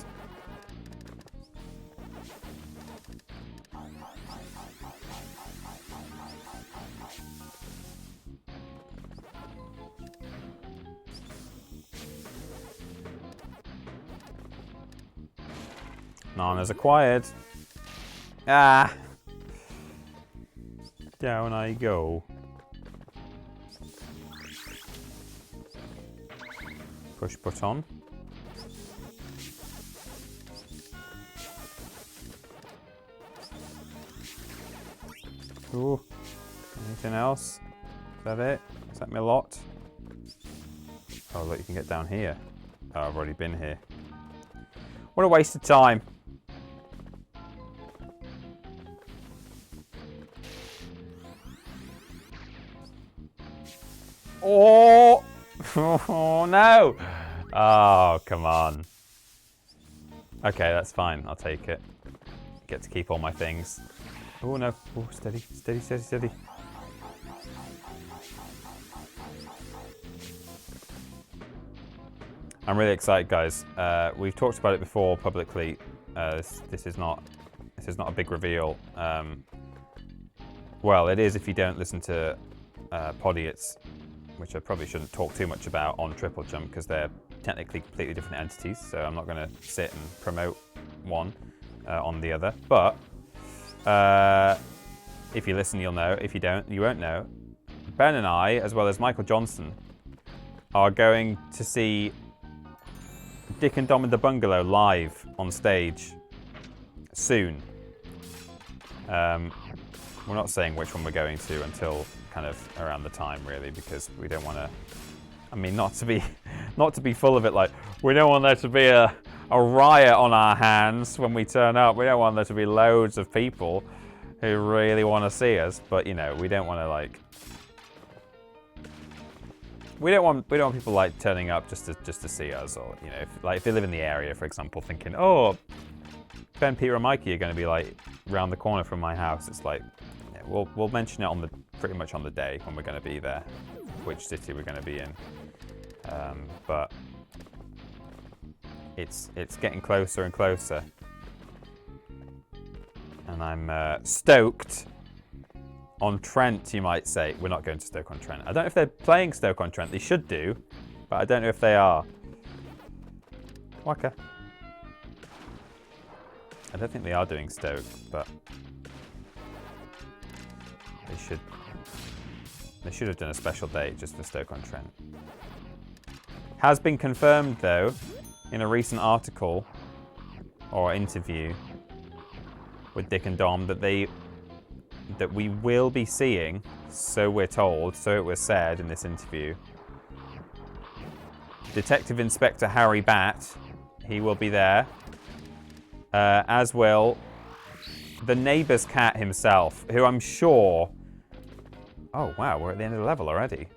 Nanas acquired. Ah! Down I go. Push button. Ooh. Anything else? Is that it? Is that my lot? Oh look, you can get down here. Oh, I've already been here. What a waste of time. Oh! Oh no! Oh, come on. Okay, that's fine. I'll take it. Get to keep all my things. Oh no. Oh, steady, steady, steady, steady. I'm really excited, guys. We've talked about it before publicly. This is not a big reveal. Well, it is if you don't listen to Podiots, which I probably shouldn't talk too much about on TripleJump because they're technically completely different entities. So I'm not going to sit and promote one on the other. But if you listen, you'll know. If you don't, you won't know. Ben and I, as well as Michael Johnson, are going to see Dick and Dom in the Bungalow live on stage soon. We're not saying which one we're going to until kind of around the time, really, because we don't want to. I mean, not to be full of it. Like, we don't want there to be a riot on our hands when we turn up. We don't want there to be loads of people who really want to see us. But you know, we don't want to like. We don't want people like turning up just to see us, or you know, if they live in the area, for example, thinking, oh, Ben, Peter, and Mikey are going to be like round the corner from my house. It's like, yeah, we'll mention it pretty much on the day when we're going to be there, which city we're going to be in. But it's getting closer and closer, and I'm stoked. On Trent, you might say. We're not going to Stoke-on-Trent. I don't know if they're playing Stoke-on-Trent. They should do, but I don't know if they are. Waka. I don't think they are doing Stoke, but they should. They should have done a special date just for Stoke-on-Trent. Has been confirmed, though, in a recent article or interview with Dick and Dom that we will be seeing, so we're told, so it was said in this interview, Detective Inspector Harry Bat. He will be there. As will the neighbour's cat himself, who I'm sure... Oh, wow, we're at the end of the level already.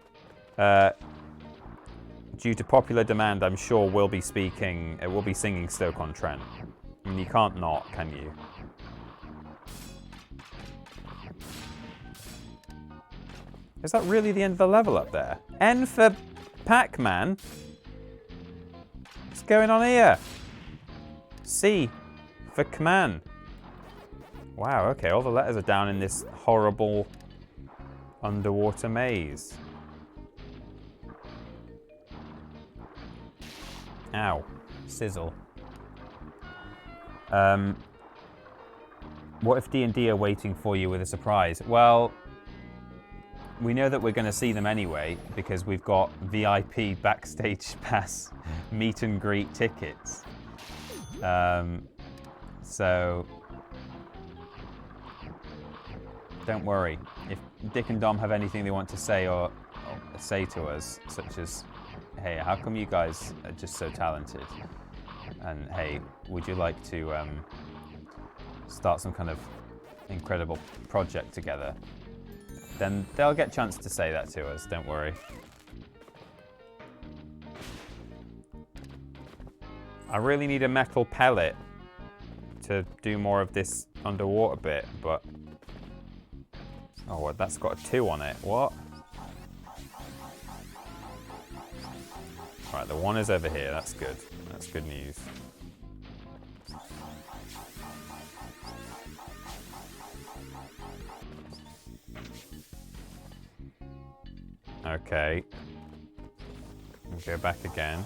Due to popular demand, I'm sure we'll be singing Stoke-on-Trent. I mean, you can't not, can you? Is that really the end of the level up there? N for Pac-Man? What's going on here? C for command. Wow, okay, all the letters are down in this horrible underwater maze. Ow. Sizzle. What if D&D are waiting for you with a surprise? Well, we know that we're going to see them anyway because we've got VIP backstage pass meet and greet tickets. So don't worry. If Dick and Dom have anything they want to say or say to us, such as, hey, how come you guys are just so talented? And hey, would you like to start some kind of incredible project together? Then they'll get a chance to say that to us, don't worry. I really need a metal pellet to do more of this underwater bit, but... Oh, that's got a 2 on it. What? Right, the 1 is over here. That's good. That's good news. Okay. We'll go back again.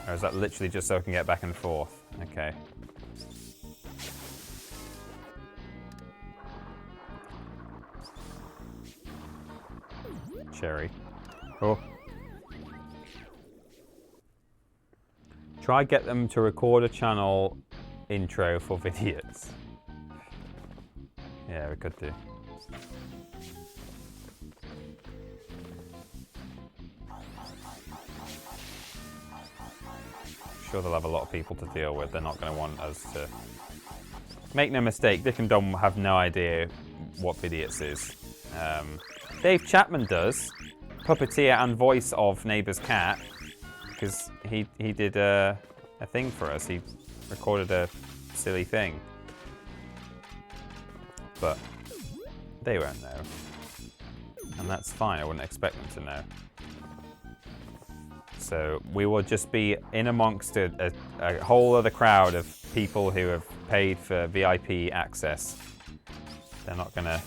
Or is that literally just so I can get back and forth? Okay. Cherry. Oh. Try get them to record a channel intro for VODs. Yeah, we could do. I'm sure they'll have a lot of people to deal with. They're not going to want us to... Make no mistake, Dick and Dom have no idea what VODs is. Dave Chapman does, puppeteer and voice of Neighbour's Cat, because he did a thing for us. He recorded a silly thing. But they won't know. And that's fine, I wouldn't expect them to know. So we will just be in amongst a whole other crowd of people who have paid for VIP access. They're not gonna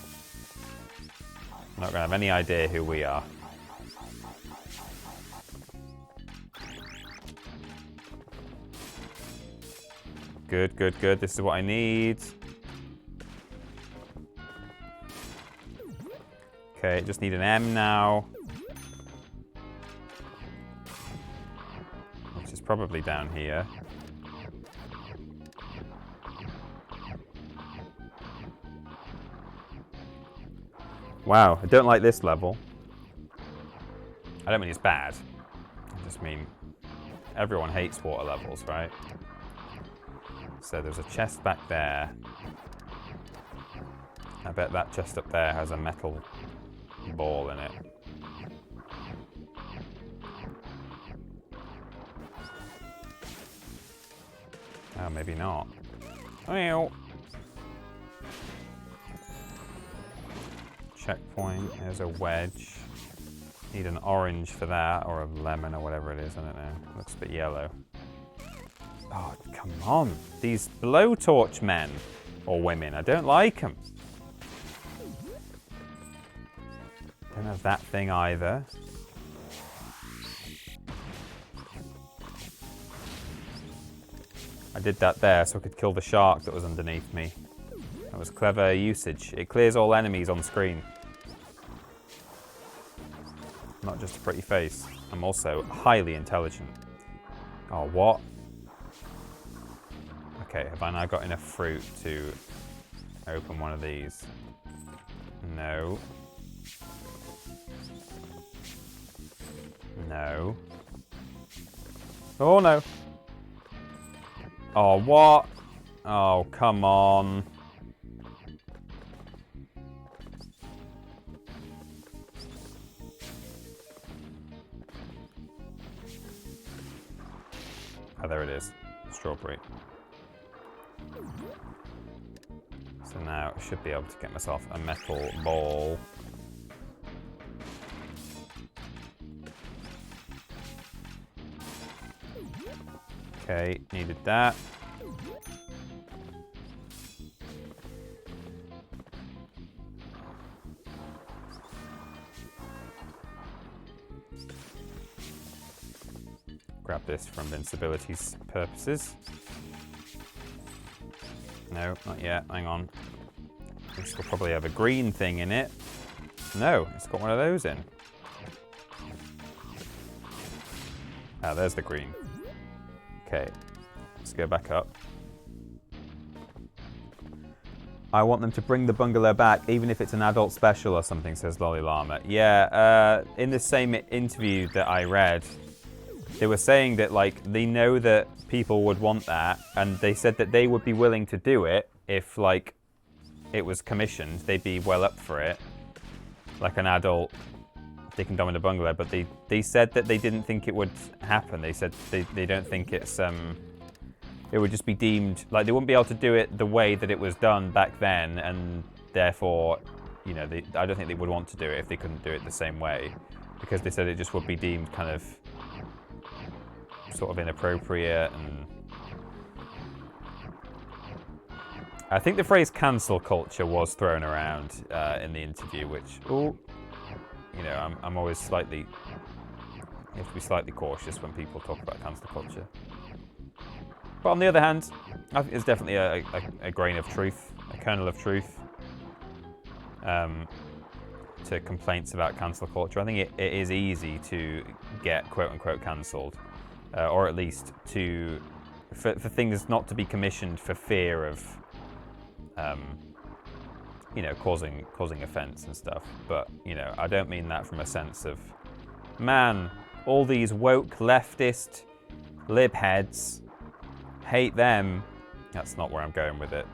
have any idea who we are. Good, good, good. This is what I need. Okay, just need an M now. Which is probably down here. Wow, I don't like this level. I don't mean it's bad. I just mean everyone hates water levels, right? So there's a chest back there. I bet that chest up there has a metal ball in it. Oh, maybe not. Oh. Checkpoint, there's a wedge. Need an orange for that, or a lemon, or whatever it is, I don't know. Looks a bit yellow. Oh, come on. These blowtorch men, or women, I don't like them. Don't have that thing either. I did that there so I could kill the shark that was underneath me. That was clever usage. It clears all enemies on screen. Not just a pretty face. I'm also highly intelligent. Oh, what? Okay, have I now got enough fruit to open one of these? No. No. Oh, no. Oh, what? Oh, come on. Oh, there it is. Strawberry. So now I should be able to get myself a metal ball. Okay, needed that. Grab this for invincibility's purposes. No, not yet. Hang on. This will probably have a green thing in it. No, it's got one of those in. Ah, there's the green. Okay, let's go back up. I want them to bring the bungalow back, even if it's an adult special or something, says Lolly Llama. Yeah, in the same interview that I read, they were saying that, like, they know that people would want that, and they said that they would be willing to do it if, like, it was commissioned. They'd be well up for it, like an adult Dick and Dom in a Bungalow. But they said that they didn't think it would happen. They said they don't think it's it would just be deemed like they wouldn't be able to do it the way that it was done back then, and therefore, you know, I don't think they would want to do it if they couldn't do it the same way, because they said it just would be deemed kind of sort of inappropriate. And I think the phrase cancel culture was thrown around in the interview, which, you know, I'm always slightly, you have to be slightly cautious when people talk about cancel culture. But on the other hand, I think there's definitely a grain of truth, a kernel of truth to complaints about cancel culture. I think it is easy to get quote-unquote cancelled, or at least for things not to be commissioned for fear of, you know, causing offence and stuff. But, you know, I don't mean that from a sense of, man, all these woke leftist lib heads, hate them. That's not where I'm going with it.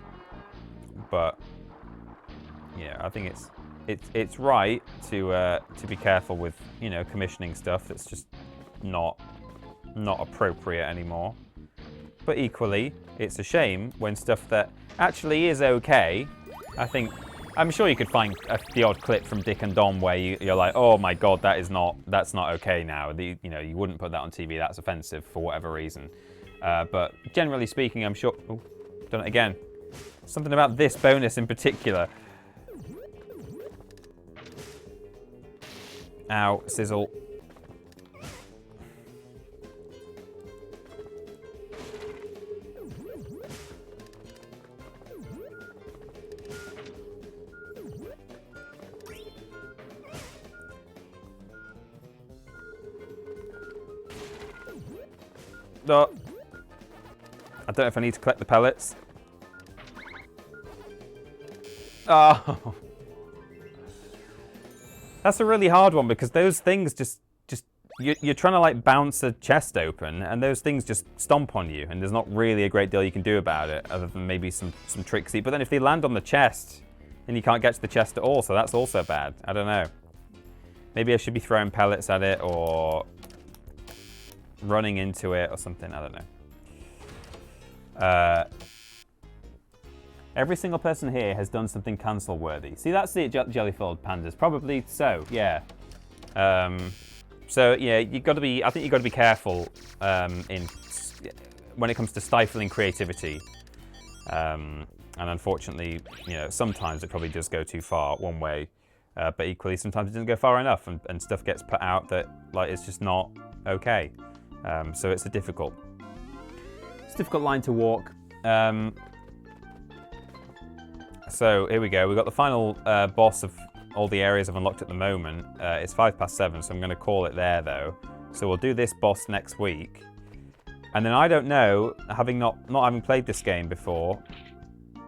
But, you know, I think it's right to be careful with, you know, commissioning stuff that's just not appropriate anymore. But equally, it's a shame when stuff that actually is okay. I'm sure you could find the odd clip from Dick and Dom where you're like, oh my god, that's not okay now. You know, you wouldn't put that on TV. That's offensive for whatever reason. But generally speaking, I'm sure. Oh, done it again. Something about this bonus in particular. Ow, sizzle. Oh. I don't know if I need to collect the pellets. Oh. That's a really hard one, because those things just you're trying to like bounce a chest open, and those things just stomp on you, and there's not really a great deal you can do about it other than maybe some tricksy. But then if they land on the chest, then you can't get to the chest at all, so that's also bad. I don't know. Maybe I should be throwing pellets at it or running into it or something. I don't know. Every single person here has done something cancel worthy. See, that's the jelly-filled pandas. Probably so, yeah. So yeah, I think you've got to be careful when it comes to stifling creativity. And unfortunately, you know, sometimes it probably does go too far one way, but equally sometimes it doesn't go far enough, and stuff gets put out that like it's just not okay. So it's a difficult line to walk. So here we go. We've got the final boss of all the areas I've unlocked at the moment. It's 7:05, so I'm going to call it there though. So we'll do this boss next week, and then I don't know, not having played this game before,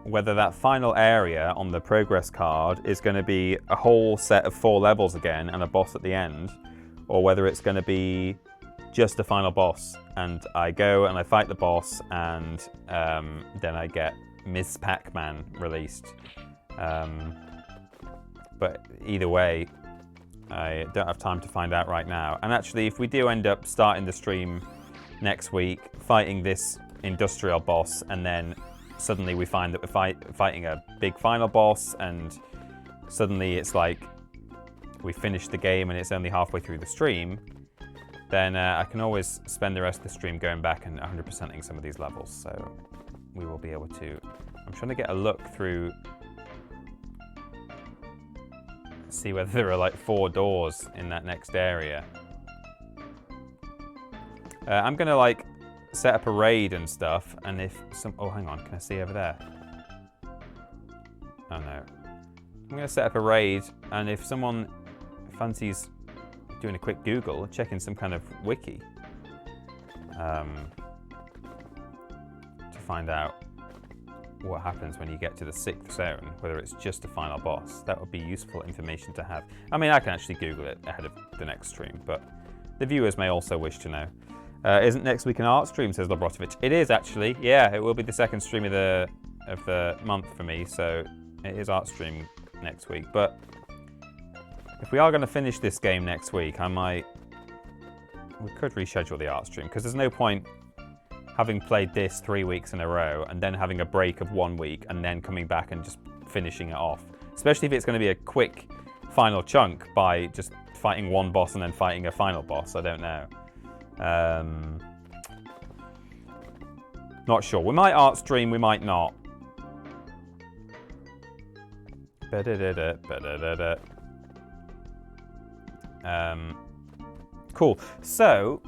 whether that final area on the progress card is going to be a whole set of 4 levels again and a boss at the end, or whether it's going to be just the final boss. And I go and I fight the boss, and then I get Ms. Pac-Man released. But either way, I don't have time to find out right now. And actually, if we do end up starting the stream next week, fighting this industrial boss, and then suddenly we find that we're fighting a big final boss, and suddenly it's like we finished the game and it's only halfway through the stream, then I can always spend the rest of the stream going back and 100%ing some of these levels. So we will be able to... I'm trying to get a look through, see whether there are like 4 doors in that next area. I'm gonna like set up a raid and stuff, and if some... Oh, hang on, can I see over there? Oh no. I'm gonna set up a raid, and if someone fancies doing a quick Google, checking some kind of wiki to find out what happens when you get to the 6th zone, whether it's just a final boss, that would be useful information to have. I mean, I can actually Google it ahead of the next stream, but the viewers may also wish to know. Isn't next week an art stream, says Lobrotovich. It is actually, yeah, it will be the 2nd stream of the month for me, so it is art stream next week. But if we are going to finish this game next week, we could reschedule the art stream, because there's no point having played this 3 weeks in a row and then having a break of 1 week and then coming back and just finishing it off. Especially if it's going to be a quick final chunk by just fighting one boss and then fighting a final boss. I don't know. Not sure. We might art stream, we might not. Cool. So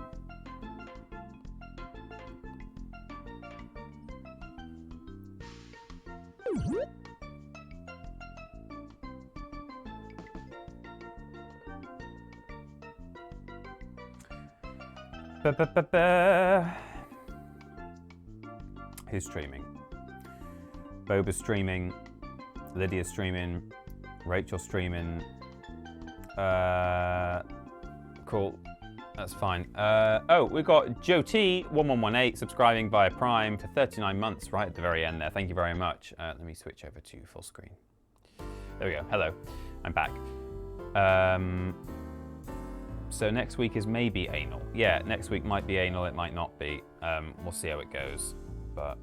who's streaming? Boba's streaming, Lydia's streaming, Rachel's streaming. Cool, that's fine. Oh, we've got Joe T1118 subscribing via Prime for 39 months right at the very end there. Thank you very much. Let me switch over to full screen. There we go. Hello, I'm back. So next week is maybe anal. Yeah, next week might be anal, it might not be. We'll see how it goes. But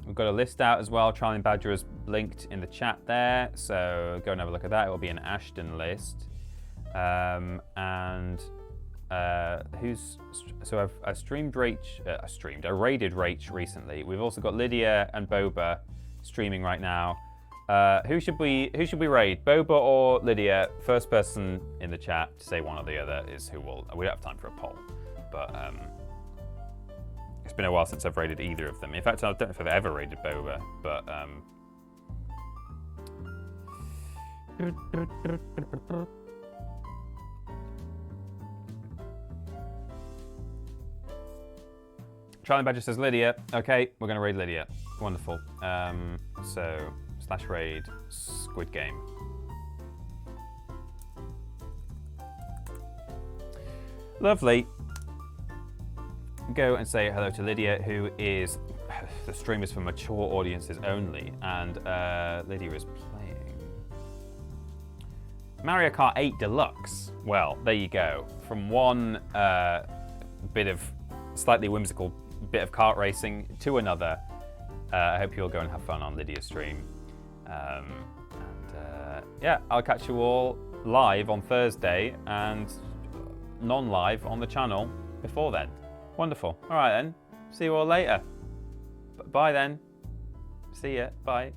we've got a list out as well. Charlie and Badger is linked in the chat there, so go and have a look at that. It will be an Ashton list. I raided Rach recently. We've also got Lydia and Boba streaming right now. Who should we raid? Boba or Lydia? First person in the chat to say one or the other is who will. We don't have time for a poll, but it's been a while since I've raided either of them. In fact, I don't know if I've ever raided Boba, but Charlie Badger says Lydia. Okay, we're gonna raid Lydia. Wonderful. So /raid Squid Game. Lovely. Go and say hello to Lydia, who is the stream is for mature audiences only, and Lydia is playing Mario Kart 8 Deluxe. Well, there you go. From one bit of slightly whimsical bit of kart racing to another. I hope you'll go and have fun on Lydia's stream. Yeah, I'll catch you all live on Thursday and non-live on the channel before then. Wonderful. All right then. See you all later. Bye then. See ya. Bye.